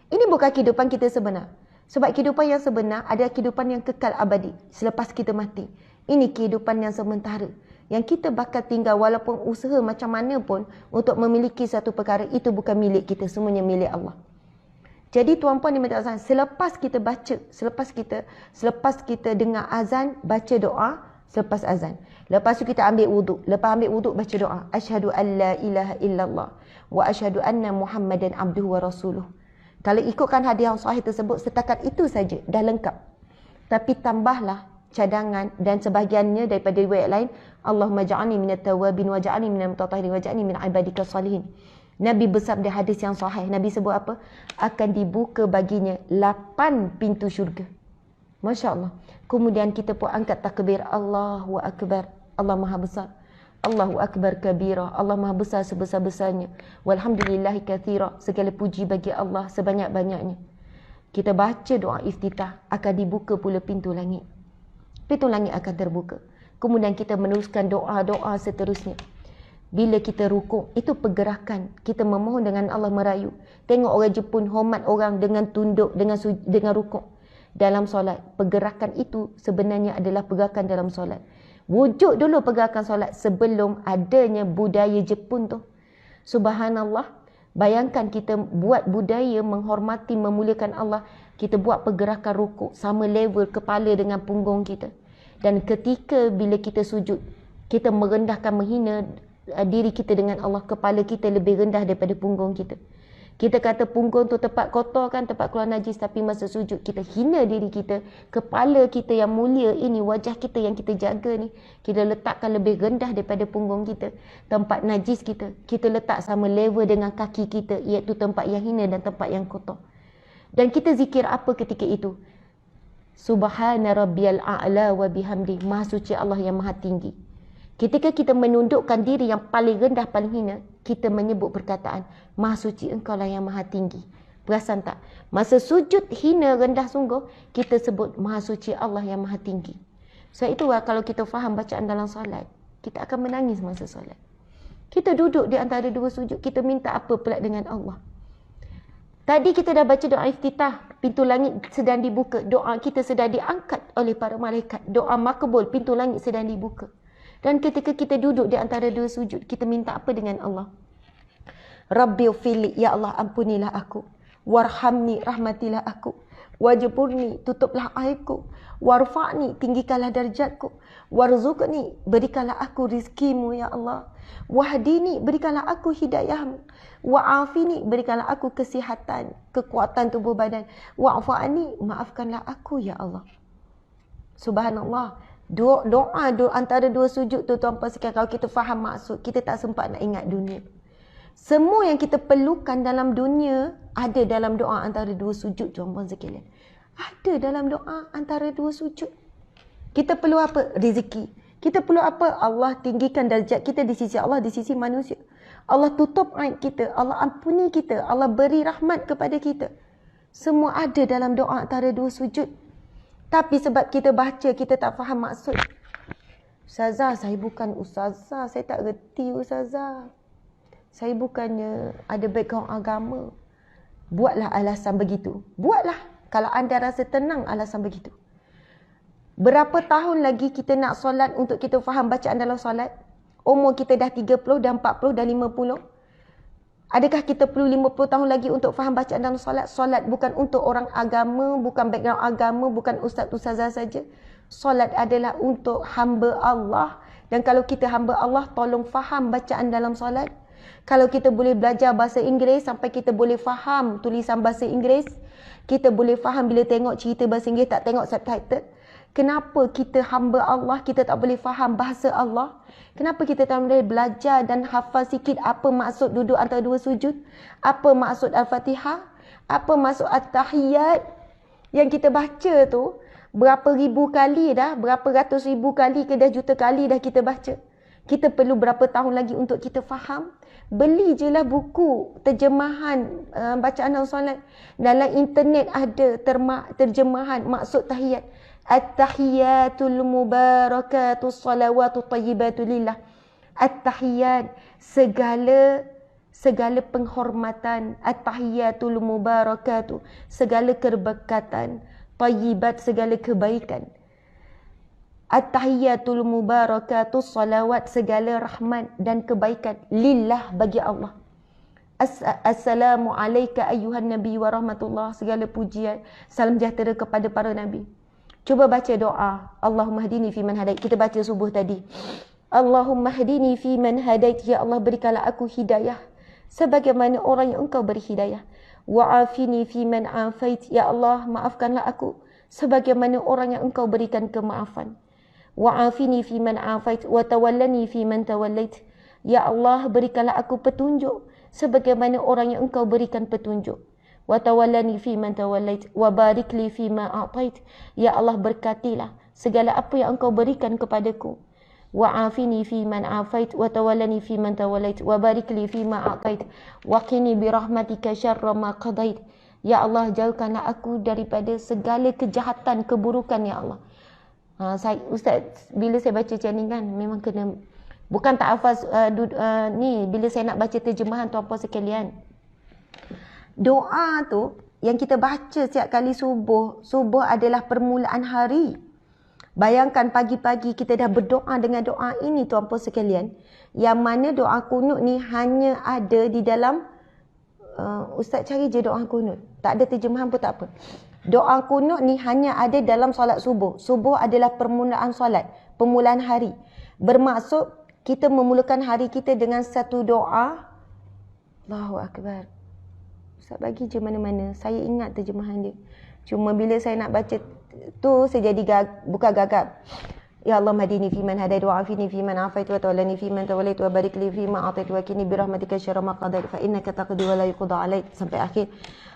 Ini bukan kehidupan kita sebenar. Sebab kehidupan yang sebenar adalah kehidupan yang kekal abadi selepas kita mati. Ini kehidupan yang sementara, yang kita bakal tinggal walaupun usaha macam mana pun untuk memiliki satu perkara, itu bukan milik kita, semuanya milik Allah. Jadi tuan-puan diminta selepas kita baca, selepas kita dengar azan, baca doa, selepas azan. Lepas tu kita ambil wuduk. Lepas ambil wuduk baca doa. Asyhadu an la ilaha illallah wa asyhadu anna Muhammadan abduhu wa rasuluh. Kalau ikutkan hadis yang sahih tersebut, setakat itu saja dah lengkap. Tapi tambahlah cadangan dan sebahagiannya daripada riwayat lain, Allahumma ja'alni minat tawabin wa ja'alni minal mutatahhirin wa ja'alni min ibadika salihin. Nabi bersabda hadis yang sahih. Nabi sebut apa? Akan dibuka baginya 8 pintu syurga. Masya Allah. Kemudian kita pun angkat takbir. Allahu Akbar. Allah Maha Besar. Allahu Akbar kabira. Allah Maha Besar sebesar-besarnya. Walhamdulillahi kathira. Segala puji bagi Allah sebanyak-banyaknya. Kita baca doa iftitah. Akan dibuka pula pintu langit. Pintu langit akan terbuka. Kemudian kita meneruskan doa-doa seterusnya. Bila kita rukuk, itu pergerakan. Kita memohon dengan Allah merayu. Tengok orang Jepun hormat orang dengan tunduk, dengan rukuk. Dalam solat, pergerakan itu sebenarnya adalah pergerakan dalam solat. Wujud dulu pergerakan solat sebelum adanya budaya Jepun tu. Subhanallah. Bayangkan kita buat budaya menghormati, memuliakan Allah. Kita buat pergerakan rukuk sama level kepala dengan punggung kita. Dan ketika bila kita sujud, kita merendahkan, menghina diri kita dengan Allah. Kepala kita lebih rendah daripada punggung kita. Kita kata punggung tu tempat kotor kan, tempat keluar najis. Tapi masa sujud kita hina diri kita. Kepala kita yang mulia ini, wajah kita yang kita jaga ni, kita letakkan lebih rendah daripada punggung kita. Tempat najis kita, kita letak sama level dengan kaki kita, iaitu tempat yang hina dan tempat yang kotor. Dan kita zikir apa ketika itu? Subhana rabbiyal a'la wa bihamdi. Maha suci Allah yang maha tinggi. Ketika kita menundukkan diri yang paling rendah, paling hina, kita menyebut perkataan, Maha suci engkau lah yang maha tinggi. Perasan tak? Masa sujud hina, rendah sungguh, kita sebut Maha suci Allah yang maha tinggi. Sebab itu kalau kita faham bacaan dalam solat, kita akan menangis masa solat. Kita duduk di antara dua sujud, kita minta apa pula dengan Allah. Tadi kita dah baca doa iftitah, pintu langit sedang dibuka, doa kita sedang diangkat oleh para malaikat, doa makbul, pintu langit sedang dibuka. Dan ketika kita duduk di antara dua sujud, kita minta apa dengan Allah? Rabbi ufili, ya Allah ampunilah aku. Warhamni, rahmatilah aku. Wajburni, tutuplah aibku. Warfa'ni, tinggikanlah darjatku. Warzuqni, berikanlah aku rizkimu ya Allah. Wahdini, berikanlah aku hidayahmu. Wa'afini, berikanlah aku kesihatan, kekuatan tubuh badan. Wa'fa'ni, maafkanlah aku ya Allah. Subhanallah. Doa antara dua sujud tu tuan-puan sekalian, kalau kita faham maksud, kita tak sempat nak ingat dunia. Semua yang kita perlukan dalam dunia ada dalam doa antara dua sujud tuan-puan sekalian. Ada dalam doa antara dua sujud. Kita perlu apa? Rezeki. Kita perlu apa? Allah tinggikan darjat kita di sisi Allah, di sisi manusia. Allah tutup aib kita, Allah ampuni kita, Allah beri rahmat kepada kita. Semua ada dalam doa antara dua sujud. Tapi sebab kita baca, kita tak faham maksud. Ustazah, saya bukan ustazah. Saya tak reti ustazah. Saya bukannya ada background agama. Buatlah alasan begitu. Buatlah. Kalau anda rasa tenang alasan begitu. Berapa tahun lagi kita nak solat untuk kita faham bacaan dalam solat? Umur kita dah 30, dah 40, dah 50. Adakah kita perlu 50 tahun lagi untuk faham bacaan dalam solat? Solat bukan untuk orang agama, bukan background agama, bukan ustaz-ustazah saja. Solat adalah untuk hamba Allah. Dan kalau kita hamba Allah, tolong faham bacaan dalam solat. Kalau kita boleh belajar bahasa Inggeris sampai kita boleh faham tulisan bahasa Inggeris, kita boleh faham bila tengok cerita bahasa Inggeris, tak tengok subtitle. Kenapa kita hamba Allah, kita tak boleh faham bahasa Allah? Kenapa kita tak boleh belajar dan hafal sikit apa maksud duduk antara dua sujud? Apa maksud Al-Fatihah? Apa maksud At-Tahiyyat? Yang kita baca tu, berapa ribu kali dah, berapa ratus ribu kali ke dah juta kali dah kita baca. Kita perlu berapa tahun lagi untuk kita faham? Beli je lah buku terjemahan bacaan dalam solat. Dalam internet ada terjemahan maksud tahiyat. At-tahiyyatul mubarakatus salawatu tayyibatu lillah. At-tahiyyat, segala penghormatan. At-tahiyyatul mubarakatu, segala keberkatan. Tayyibat, segala kebaikan. At-tahiyyatul mubarakatus salawat, segala rahmat dan kebaikan lillah, bagi Allah. Assalamu alayka ayyuhan nabi wa rahmatullah, segala pujian, salam sejahtera kepada para nabi. Cuba baca doa. Allahumma hdini fi man hadait. Kita baca subuh tadi. Allahumma hdini fi man hadait. Ya Allah, berikanlah aku hidayah sebagaimana orang yang engkau beri hidayah. Wa'afini fi man afait. Ya Allah, maafkanlah aku sebagaimana orang yang engkau berikan kemaafan. Wa'afini fi man afait wa tawallani fi man tawallait. Ya Allah, berikanlah aku petunjuk sebagaimana orang yang engkau berikan petunjuk. Wa tawallani fi man tawallait wa barik li fi ma a'tait. Ya Allah, berkatilah segala apa yang engkau berikan kepadaku. Wa'afini fi man afait wa tawallani fi man tawallait wa barik li fi ma a'tait wa qini bi rahmatika syarra ma qadait. Ya Allah, jauhkanlah aku daripada segala kejahatan, keburukan, ya Allah. Ustaz, bila saya baca macam ni kan, memang kena, bukan tak hafaz ni, bila saya nak baca terjemahan tuan-puan sekalian. Doa tu yang kita baca setiap kali subuh, subuh adalah permulaan hari. Bayangkan pagi-pagi kita dah berdoa dengan doa ini tuan-puan sekalian, yang mana doa kunut ni hanya ada di dalam Ustaz cari je doa kunut. Tak ada terjemahan pun tak apa. Doa kunut ni hanya ada dalam solat subuh. Subuh adalah permulaan solat, permulaan hari. Bermaksud kita memulakan hari kita dengan satu doa. Allahu Akbar. Ustaz bagi je mana-mana. Saya ingat terjemahan dia. Cuma bila saya nak baca tu, saya jadi bukan gagap. Ya Allah, hadini fi man hadait wa afini fi man afait wa tawallani fi man tawallait wa barik li fi ma atait wa qini bi rahmatika syarra ma qadait fa innaka taqdi wa la yuqda alaik, sampai akhir.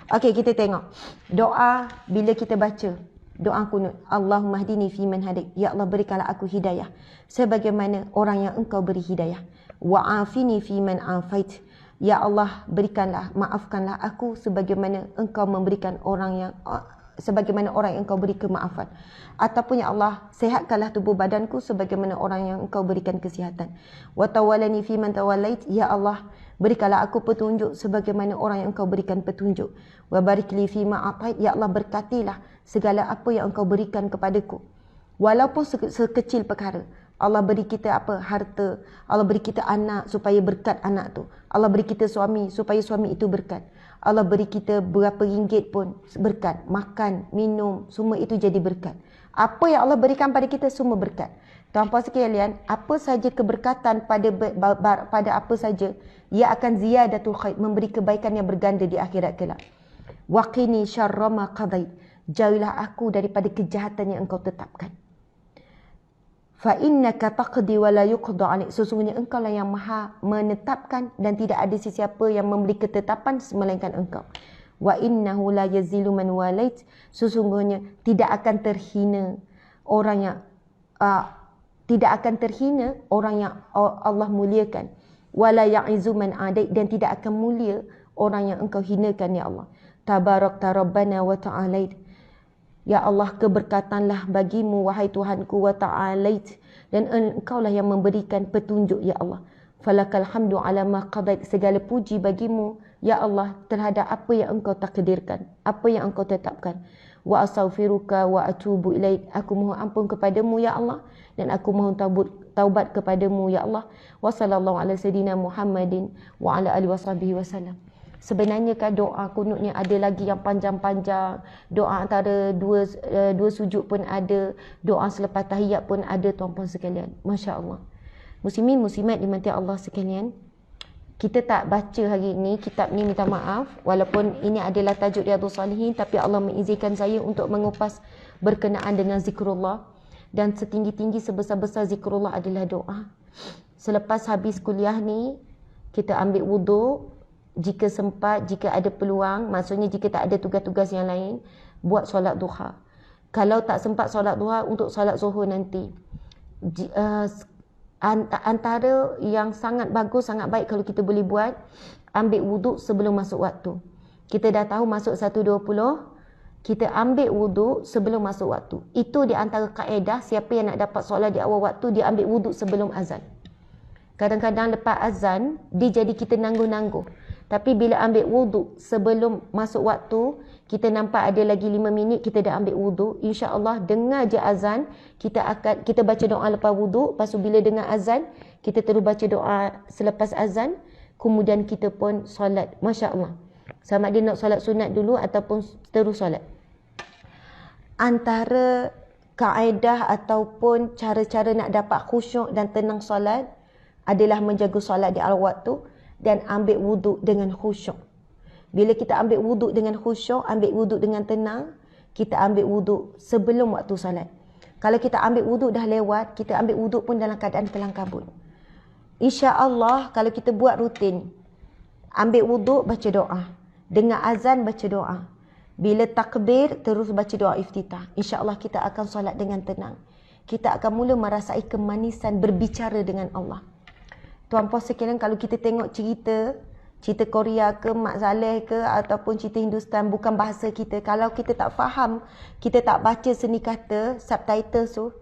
Okey, kita tengok doa bila kita baca doa kunut. Allahumma hdini fi man hadait. Ya Allah, berikanlah aku hidayah sebagaimana orang yang engkau beri hidayah. Wa afini fi man afait. Ya Allah, berikanlah, maafkanlah aku sebagaimana engkau memberikan orang yang sebagaimana orang yang engkau beri kemaafan. Ataupun ya Allah, sehatkanlah tubuh badanku sebagaimana orang yang engkau berikan kesihatan. Wa tawallani fi man tawallait. Ya Allah, berikanlah aku petunjuk sebagaimana orang yang engkau berikan petunjuk. Wa barik li fi ma atait. Ya Allah, berkatilah segala apa yang engkau berikan kepadaku. Walaupun sekecil perkara. Allah beri kita apa? Harta. Allah beri kita anak supaya berkat anak tu. Allah beri kita suami supaya suami itu berkat. Allah beri kita berapa ringgit pun berkat. Makan, minum, semua itu jadi berkat. Apa yang Allah berikan pada kita semua berkat. Tuan-puan sekalian, apa saja keberkatan pada apa saja, ia akan ziyadatul khair, memberi kebaikan yang berganda di akhirat kelak. Waqini syarra ma qadait. Jauhilah aku daripada kejahatan yang engkau tetapkan. Fa innaka taqdi wa la yuqda alaik. Sesungguhnya engkau lah yang maha menetapkan dan tidak ada sesiapa yang memberi ketetapan melainkan engkau. Wa innahu la yazilu man walait. Sesungguhnya tidak akan terhina orang yang Allah muliakan. Wa la ya'izu man adait. Dan tidak akan mulia orang yang engkau hinakan, ya Allah. Tabarakta rabbana wa ta'alait. Ya Allah, keberkatanlah bagimu wahai Tuhanku, wa ta'alait, dan engkaulah yang memberikan petunjuk, ya Allah. Falakal hamdu ala ma qadait. Segala puji bagimu, ya Allah, terhadap apa yang engkau takdirkan, apa yang engkau tetapkan. Wa astaghfiruka wa atubu ilaik. Aku mohon ampun kepadamu, ya Allah, dan aku mohon taubat kepadamu, ya Allah. Wa sallallahu ala sayyidina Muhammadin wa ala alihi washabihi wasallam. Sebenarnya kan doa kunut ni ada lagi yang panjang-panjang. Doa antara dua sujud pun ada. Doa selepas tahiyat pun ada, tuan-puan sekalian. Masya Allah. Muslimin muslimat dimati Allah sekalian. Kita tak baca hari ini kitab ni, minta maaf. Walaupun ini adalah tajuk Riyadhus Salihin, tapi Allah mengizinkan saya untuk mengupas berkenaan dengan zikrullah. Dan setinggi-tinggi sebesar-besar zikrullah adalah doa. Selepas habis kuliah ni, kita ambil wuduk. Jika sempat, jika ada peluang, maksudnya jika tak ada tugas-tugas yang lain, buat solat duha. Kalau tak sempat solat duha, untuk solat zuhur nanti. Antara yang sangat bagus, sangat baik kalau kita boleh buat, ambil wuduk sebelum masuk waktu. Kita dah tahu masuk 1.20, kita ambil wuduk sebelum masuk waktu. Itu di antara kaedah, siapa yang nak dapat solat di awal waktu, dia ambil wuduk sebelum azan. Kadang-kadang lepas azan, dia jadi kita nangguh-nangguh. Tapi bila ambil wuduk sebelum masuk waktu, kita nampak ada lagi 5 minit, kita dah ambil wuduk. InsyaAllah dengar je azan, kita baca doa lepas wuduk. Lepas tu bila dengar azan, kita terus baca doa selepas azan. Kemudian kita pun solat. Masya Allah. Sama dia nak solat sunat dulu ataupun terus solat. Antara kaedah ataupun cara-cara nak dapat khusyuk dan tenang solat adalah menjaga solat di awal waktu dan ambil wuduk dengan khusyuk. Bila kita ambil wuduk dengan khusyuk, ambil wuduk dengan tenang, kita ambil wuduk sebelum waktu solat. Kalau kita ambil wuduk dah lewat, kita ambil wuduk pun dalam keadaan kelang kabut. InsyaAllah kalau kita buat rutin, ambil wuduk baca doa, dengar azan baca doa, bila takbir terus baca doa iftitah, InsyaAllah kita akan solat dengan tenang. Kita akan mula merasai kemanisan berbicara dengan Allah. Tuan-puan sekalian, kalau kita tengok cerita Korea ke, Mak Saleh ke, ataupun cerita Hindustan, bukan bahasa kita. Kalau kita tak faham, kita tak baca seni kata, subtitle tu,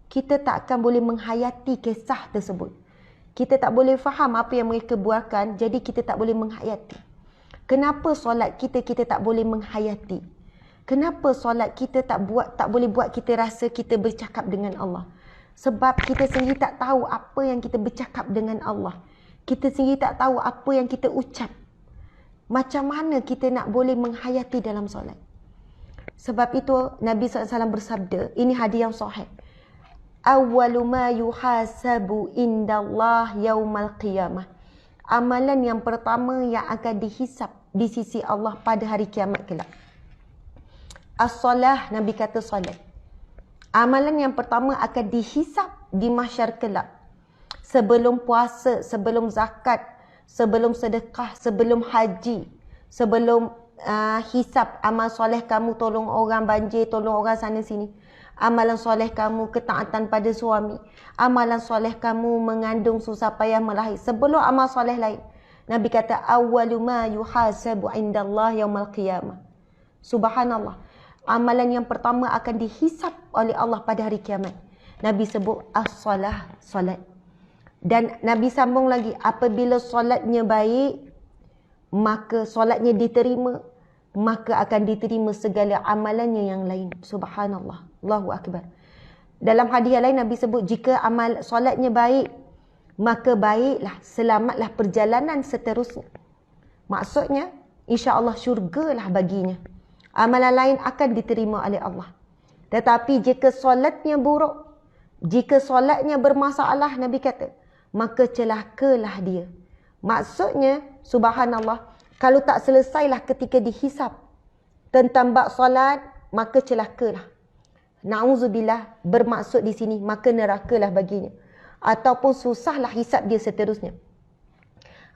kita tak akan boleh menghayati kisah tersebut. Kita tak boleh faham apa yang mereka buatkan, jadi kita tak boleh menghayati. Kenapa solat kita tak boleh menghayati? Kenapa solat kita tak boleh buat kita rasa kita bercakap dengan Allah? Sebab kita sendiri tak tahu apa yang kita bercakap dengan Allah. Kita sendiri tak tahu apa yang kita ucap. Macam mana kita nak boleh menghayati dalam solat? Sebab itu Nabi SAW bersabda, ini hadis yang sahih. Awwalu ma yuhasabu indallah yaumal qiyamah. Amalan yang pertama yang akan dihisap di sisi Allah pada hari kiamat kelak. As-salah, Nabi kata solat. Amalan yang pertama akan dihisap di mahsyar kelak. Sebelum puasa, sebelum zakat, sebelum sedekah, sebelum haji, sebelum hisap amal soleh kamu, tolong orang banjir, tolong orang sana sini. Amalan soleh kamu ketaatan pada suami. Amalan soleh kamu mengandung susah payah melahir. Sebelum amal soleh lain, Nabi kata awwalu ma yuhasabu indallah yaumal qiyamah. Subhanallah. Amalan yang pertama akan dihisap oleh Allah pada hari kiamat. Nabi sebut as-salah, solat. Dan Nabi sambung lagi, apabila solatnya baik, maka solatnya diterima, maka akan diterima segala amalannya yang lain. Subhanallah. Allahu Akbar. Dalam hadis yang lain Nabi sebut, jika amal solatnya baik, maka baiklah, selamatlah perjalanan seterusnya. Maksudnya, insya-Allah syurgalah baginya. Amalan lain akan diterima oleh Allah. Tetapi jika solatnya buruk, jika solatnya bermasalah, Nabi kata, maka celakalah dia. Maksudnya, subhanallah, kalau tak selesailah ketika dihisap tentang bab solat, maka celakalah. Na'udzubillah, bermaksud di sini, maka nerakalah baginya. Ataupun susahlah hisap dia seterusnya.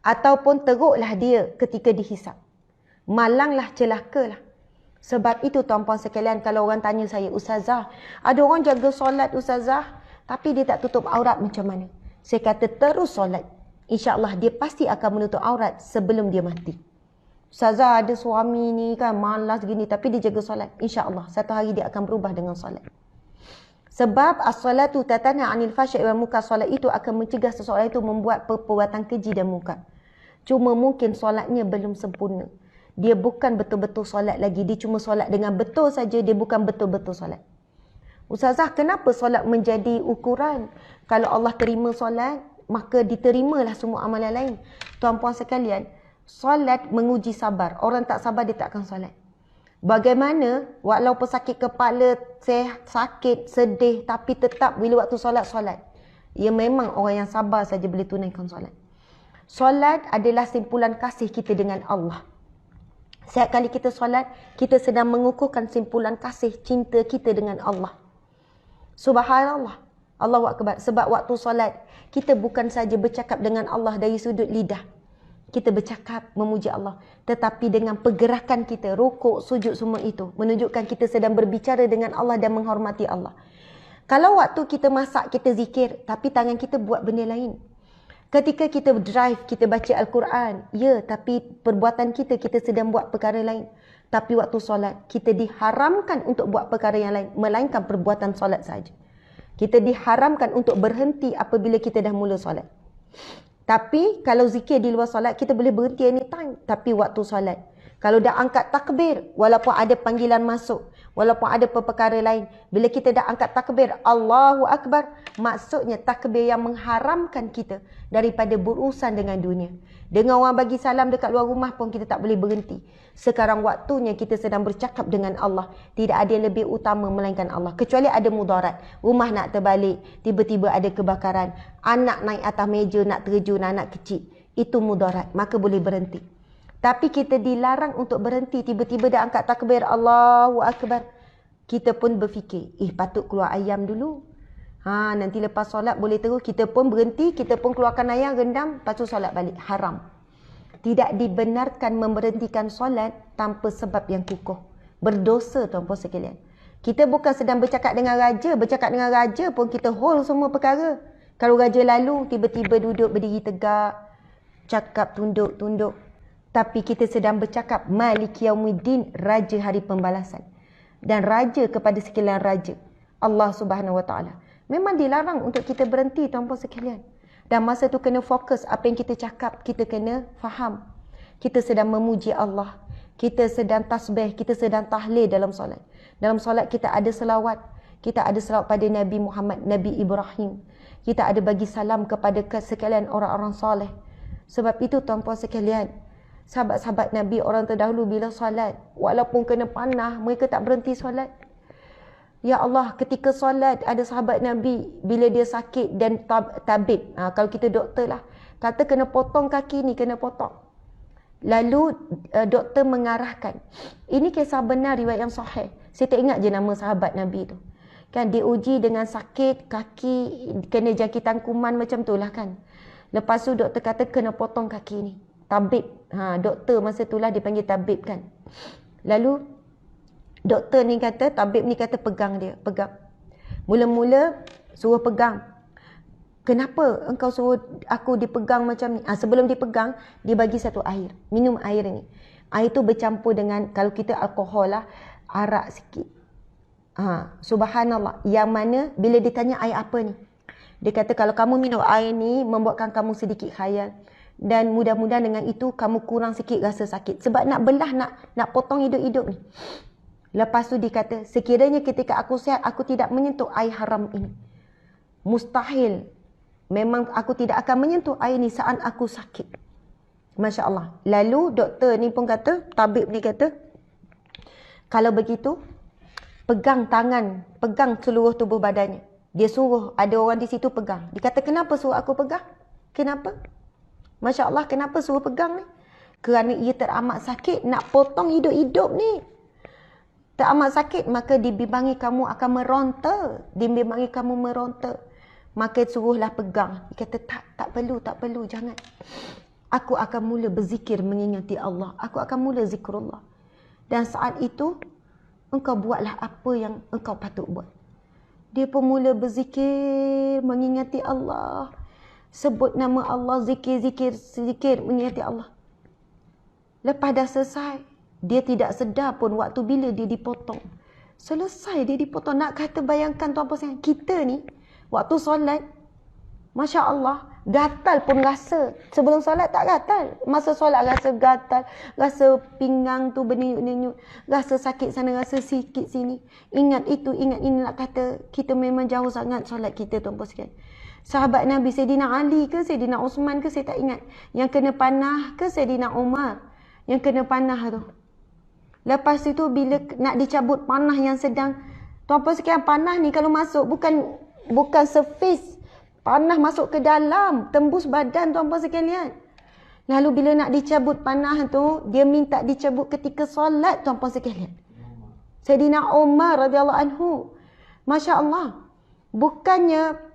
Ataupun teruklah dia ketika dihisap. Malanglah, celakalah. Sebab itu tuan-puan sekalian, kalau orang tanya saya, Ustazah, ada orang jaga solat Ustazah, tapi dia tak tutup aurat, macam mana? Saya kata terus solat. InsyaAllah dia pasti akan menutup aurat sebelum dia mati. Ustazah ada suami ni kan malas gini, tapi dia jaga solat. InsyaAllah satu hari dia akan berubah dengan solat. Sebab as-salatu tatana 'anil fahsya'i wal munkar. Solat itu akan mencegah seseorang itu membuat perbuatan keji dan munkar. Cuma mungkin solatnya belum sempurna. Dia bukan betul-betul solat lagi. Dia cuma solat dengan betul saja. Dia bukan betul-betul solat. Ustazah, kenapa solat menjadi ukuran? Kalau Allah terima solat, maka diterimalah semua amalan lain. Tuan-puan sekalian, solat menguji sabar. Orang tak sabar, dia tak akan solat. Bagaimana walaupun sakit kepala, sakit, sedih, tapi tetap bila waktu solat, solat. Ya memang orang yang sabar saja boleh tunaikan solat. Solat adalah simpulan kasih kita dengan Allah. Setiap kali kita solat, kita sedang mengukuhkan simpulan kasih cinta kita dengan Allah. Subhanallah. Allahu Akbar. Sebab waktu solat, kita bukan saja bercakap dengan Allah dari sudut lidah. Kita bercakap memuji Allah. Tetapi dengan pergerakan kita, rukuk, sujud, semua itu menunjukkan kita sedang berbicara dengan Allah dan menghormati Allah. Kalau waktu kita masak, kita zikir, tapi tangan kita buat benda lain. Ketika kita drive, kita baca Al-Quran. Ya, tapi perbuatan kita sedang buat perkara lain. Tapi waktu solat, kita diharamkan untuk buat perkara yang lain. Melainkan perbuatan solat saja. Kita diharamkan untuk berhenti apabila kita dah mula solat. Tapi kalau zikir di luar solat, kita boleh berhenti anytime. Tapi waktu solat, kalau dah angkat takbir, walaupun ada panggilan masuk, Walaupun ada perkara lain. Bila kita dah angkat takbir, Allahu Akbar, maksudnya takbir yang mengharamkan kita daripada berurusan dengan dunia. Dengan orang bagi salam dekat luar rumah pun kita tak boleh berhenti. Sekarang waktunya kita sedang bercakap dengan Allah. Tidak ada yang lebih utama melainkan Allah. Kecuali ada mudarat. Rumah nak terbalik, tiba-tiba ada kebakaran. Anak naik atas meja nak terjun, anak kecil. Itu mudarat. Maka boleh berhenti. Tapi kita dilarang untuk berhenti. Tiba-tiba dah angkat takbir, Allahu Akbar. Kita pun berfikir, patut keluar ayam dulu. Nanti lepas solat boleh terus. Kita pun berhenti, kita pun keluarkan ayam, rendam, lepas tu solat balik. Haram. Tidak dibenarkan memberhentikan solat tanpa sebab yang kukuh. Berdosa tuan-puan sekalian. Kita bukan sedang bercakap dengan raja. Bercakap dengan raja pun kita hold semua perkara. Kalau raja lalu, tiba-tiba duduk berdiri tegak. Cakap tunduk-tunduk. Tapi kita sedang bercakap Maliki Yaumiddin, Raja Hari Pembalasan. Dan Raja kepada sekalian Raja, Allah Subhanahu Wa Taala. Memang dilarang untuk kita berhenti tuan-puan sekalian. Dan masa tu kena fokus apa yang kita cakap. Kita kena faham. Kita sedang memuji Allah. Kita sedang tasbih. Kita sedang tahlil dalam solat. Dalam solat kita ada selawat. Kita ada selawat pada Nabi Muhammad, Nabi Ibrahim. Kita ada bagi salam kepada sekalian orang-orang soleh. Sebab itu tuan-puan sekalian, sahabat-sahabat Nabi orang terdahulu bila solat, walaupun kena panah, mereka tak berhenti solat. Ya Allah, ketika solat ada sahabat Nabi bila dia sakit dan tabib. Kalau kita doktor lah, kata kena potong kaki ni, kena potong. Lalu doktor mengarahkan. Ini kisah benar, riwayat yang sahih. Saya tak ingat je nama sahabat Nabi tu. Kan dia uji dengan sakit kaki, kena jangkitan kuman macam tu lah kan. Lepas tu doktor kata kena potong kaki ni. Tabib. Doktor masa tu lah dipanggil tabib kan. Lalu doktor ni kata, tabib ni kata pegang dia. Pegang. Mula-mula suruh pegang. Kenapa engkau suruh aku dipegang macam ni? Sebelum dipegang, dia bagi satu air. Minum air ni. Air tu bercampur dengan, kalau kita alkohol lah, arak sikit. Subhanallah. Yang mana bila ditanya air apa ni? Dia kata kalau kamu minum air ni membuatkan kamu sedikit khayal. Dan mudah-mudahan dengan itu kamu kurang sikit rasa sakit. Sebab nak belah, nak potong hidup-hidup ni. Lepas tu dia kata, sekiranya ketika aku sihat, aku tidak menyentuh air haram ini. Mustahil. Memang aku tidak akan menyentuh air ni saat aku sakit. Masya Allah. Lalu doktor ni pun kata, tabib ni kata, kalau begitu, pegang tangan, pegang seluruh tubuh badannya. Dia suruh, ada orang di situ pegang. Dia kata, kenapa suruh aku pegang? Kenapa? Masya Allah, kenapa suruh pegang ni? Kerana ia teramat sakit, nak potong hidup-hidup ni. Teramat sakit, maka dibimbangi kamu akan meronta. Dibimbangi kamu meronta. Maka suruhlah pegang. Dia kata, tak perlu, jangan. Aku akan mula berzikir mengingati Allah. Aku akan mula zikrullah. Dan saat itu, engkau buatlah apa yang engkau patut buat. Dia pun mula berzikir, mengingati Allah. Sebut nama Allah, zikir, mengingati Allah. Lepas dah selesai, dia tidak sedar pun waktu bila dia dipotong. Selesai dia dipotong. Nak kata bayangkan tuan-puan, kita ni, waktu solat, Masya Allah, gatal pun rasa. Sebelum solat tak gatal. Masa solat rasa gatal. Rasa pinggang tu berdenyut-denyut. Rasa sakit sana, rasa sikit sini. Ingat itu, ingat ini. Nak kata kita memang jauh sangat solat kita tuan-puan sekalian. Sahabat Nabi Sayyidina Ali ke Sayyidina Osman ke saya tak ingat. Yang kena panah ke Sayyidina Umar. Yang kena panah tu. Lepas itu bila nak dicabut panah yang sedang. Tuan-puan sekalian, panah ni kalau masuk bukan surface. Panah masuk ke dalam, tembus badan tuan-puan sekalian. Lalu bila nak dicabut panah tu, dia minta dicabut ketika solat tuan-puan sekalian. Sayyidina Umar radhiyallahu anhu. Masya Allah. Bukannya,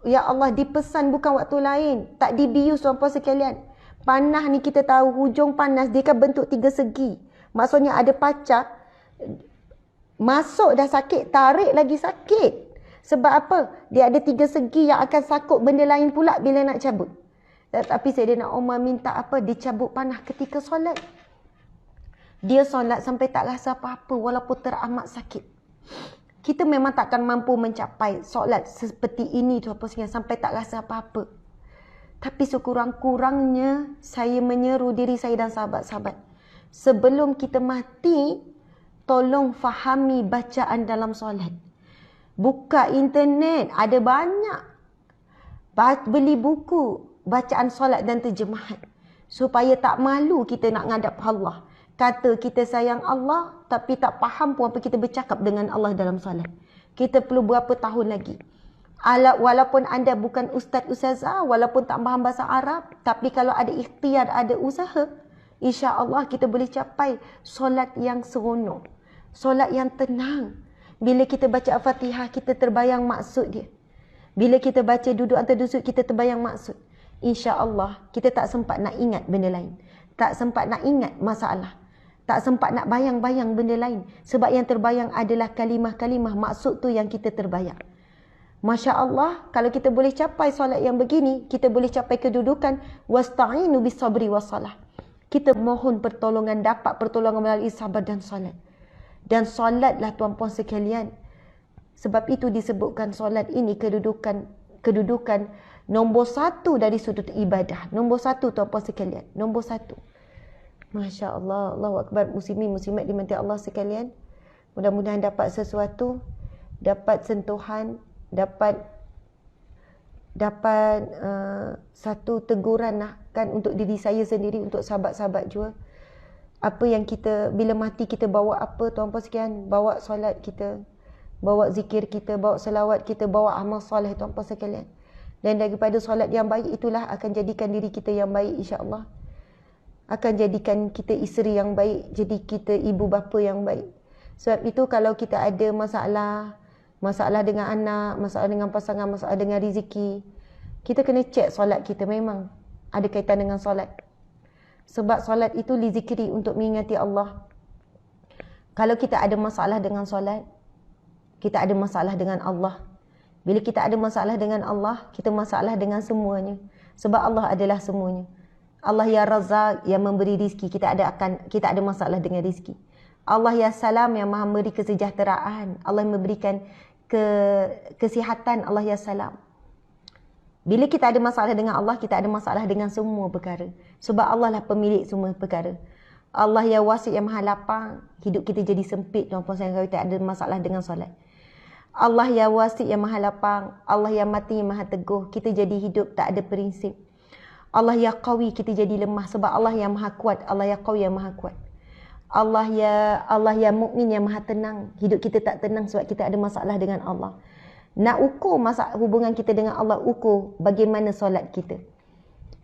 ya Allah dipesan bukan waktu lain. Tak dibius tuan-puan sekalian. Panah ni kita tahu, hujung panas dia kan bentuk 3 segi. Maksudnya ada pacak. Masuk dah sakit, tarik lagi sakit. Sebab apa? Dia ada 3 segi yang akan sakut benda lain pula bila nak cabut. Tapi Sayyidina Umar minta apa? Dicabut panah ketika solat. Dia solat sampai tak rasa apa-apa walaupun teramat sakit. Kita memang takkan mampu mencapai solat seperti ini tuan-puan sekalian sampai tak rasa apa-apa. Tapi sekurang-kurangnya saya menyeru diri saya dan sahabat-sahabat. Sebelum kita mati, tolong fahami bacaan dalam solat. Buka internet, ada banyak. Beli buku bacaan solat dan terjemahan. Supaya tak malu kita nak ngadap Allah. Kata kita sayang Allah, tapi tak faham pun apa kita bercakap dengan Allah dalam solat. Kita perlu berapa tahun lagi. Walaupun anda bukan ustaz-ustazah, walaupun tak faham bahasa Arab, tapi kalau ada ikhtiar, ada usaha, insya-Allah kita boleh capai solat yang seronok. Solat yang tenang. Bila kita baca Al-Fatihah, kita terbayang maksud dia. Bila kita baca duduk antara duduk, kita terbayang maksud. InsyaAllah, kita tak sempat nak ingat benda lain. Tak sempat nak ingat masalah. Tak sempat nak bayang-bayang benda lain. Sebab yang terbayang adalah kalimah-kalimah maksud tu yang kita terbayang. Masya Allah, kalau kita boleh capai solat yang begini, kita boleh capai kedudukan wasta'inu bis-sabri was-salah. Kita mohon pertolongan, dapat pertolongan melalui sabar dan solat. Dan solatlah tuan-puan sekalian. Sebab itu disebutkan solat ini kedudukan nombor 1 dari sudut ibadah. Nombor 1 tuan-puan sekalian. Nombor 1. Masya Allah, Allahu Akbar. Muslimin, muslimat dimati Allah sekalian. Mudah-mudahan dapat sesuatu, dapat sentuhan, dapat satu teguran lah kan untuk diri saya sendiri, untuk sahabat-sahabat juga. Apa yang kita, bila mati kita bawa apa tuan-puan sekalian? Bawa solat kita, bawa zikir kita, bawa selawat kita, bawa amal soleh tuan-puan sekalian. Dan daripada solat yang baik itulah akan jadikan diri kita yang baik, insya-Allah. Akan jadikan kita isteri yang baik, jadi kita ibu bapa yang baik. Sebab itu kalau kita ada masalah dengan anak, masalah dengan pasangan, masalah dengan rezeki, kita kena cek solat kita memang ada kaitan dengan solat. Sebab solat itu lizikri, untuk mengingati Allah. Kalau kita ada masalah dengan solat, kita ada masalah dengan Allah. Bila kita ada masalah dengan Allah, kita masalah dengan semuanya. Sebab Allah adalah semuanya. Allah ya Razak, yang memberi rizki. Kita ada masalah dengan rizki. Allah ya Salam, yang maha memberi kesejahteraan. Allah yang memberikan kesihatan. Allah ya Salam. Bila kita ada masalah dengan Allah, kita ada masalah dengan semua perkara. Sebab Allah lah pemilik semua perkara. Allah yang wasi', yang maha lapang. Hidup kita jadi sempit tuan-puan sekalian kalau kita ada masalah dengan solat. Allah yang wasi', yang maha lapang. Allah yang mati, yang maha teguh. Kita jadi hidup tak ada prinsip. Allah yang qawi, kita jadi lemah. Sebab Allah yang maha kuat. Allah yang qawi, yang maha kuat. Allah yang mukmin, yang maha tenang. Hidup kita tak tenang sebab kita ada masalah dengan Allah. Nak ukur hubungan kita dengan Allah, ukur bagaimana solat kita.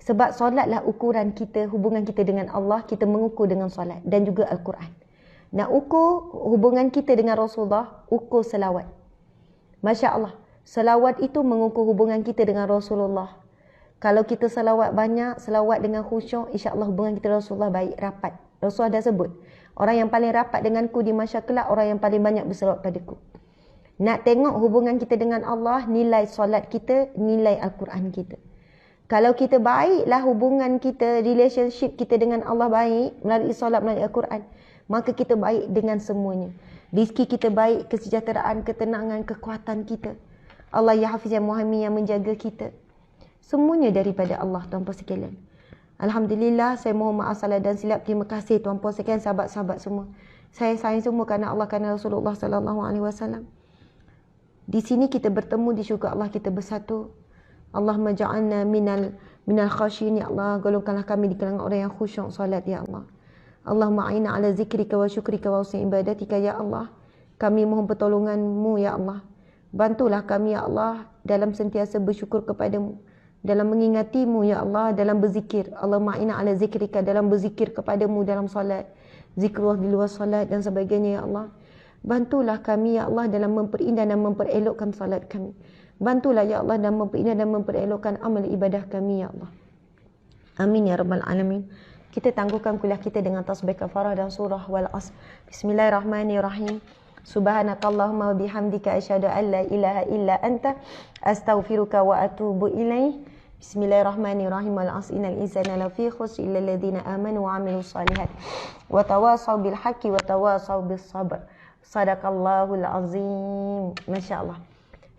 Sebab solatlah ukuran kita, hubungan kita dengan Allah, kita mengukur dengan solat dan juga Al-Quran. Nak ukur hubungan kita dengan Rasulullah, ukur selawat. Masya Allah, selawat itu mengukur hubungan kita dengan Rasulullah. Kalau kita selawat banyak, selawat dengan khusyuk, insya-Allah hubungan kita dengan Rasulullah baik, rapat. Rasulullah dah sebut, orang yang paling rapat denganku di mahsyar kelak, orang yang paling banyak berselawat padaku. Nak tengok hubungan kita dengan Allah, nilai solat kita, nilai Al-Quran kita. Kalau kita baiklah hubungan kita, relationship kita dengan Allah baik, melalui solat, melalui Al-Quran, maka kita baik dengan semuanya. Rizki kita baik, kesejahteraan, ketenangan, kekuatan kita. Allah ya Hafiz, ya Muhammad, yang menjaga kita. Semuanya daripada Allah, tuan-puan sekalian. Alhamdulillah, saya mohon maaf salah dan silap. Terima kasih tuan-puan sekalian, sahabat-sahabat semua. Saya sayang semua kerana Allah, kerana Rasulullah sallallahu alaihi wasallam. Di sini kita bertemu, di syurga Allah kita bersatu. Allahumma ja'alna minal khasyin, ya Allah. Golongkanlah kami di kalangan orang yang khusyuk solat, ya Allah. Allahumma a'inna ala zikrika wa syukrika wa husni ibadatika, ya Allah. Kami mohon pertolongan-Mu, ya Allah. Bantulah kami, ya Allah, dalam sentiasa bersyukur kepadamu, dalam mengingati-Mu, ya Allah, dalam berzikir. Allahumma a'inna ala zikrika, dalam berzikir kepadamu dalam solat, zikrullah di luar solat dan sebagainya, ya Allah. Bantulah kami, ya Allah, dalam memperindah dan memperelokkan salat kami. Bantulah, ya Allah, dalam memperindah dan memperelokkan amal ibadah kami, ya Allah. Amin, ya Rabbal Alamin. Kita tangguhkan kuliah kita dengan tasbih kafarah dan surah wal asr. Bismillahirrahmanirrahim. Subhanakallahumma wa bihamdika asyhadu an la ilaha illa anta astaghfiruka wa atubu ilaih. Bismillahirrahmanirrahim. Wal asr innal insana lafi khusr illa alladhina amanu wa amilus solihat wa tawasaw bil haqqi wa tawasaw bis sabr. Sadaqallahul azim. Masya Allah.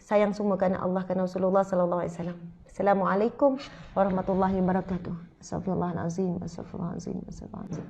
Sayang semua kerana Allah, kerana Rasulullah sallallahu alaihi wasallam. Assalamualaikum warahmatullahi wabarakatuh. Astaghfirullahalazim. Astaghfirullahalazim. Astaghfirullahalazim.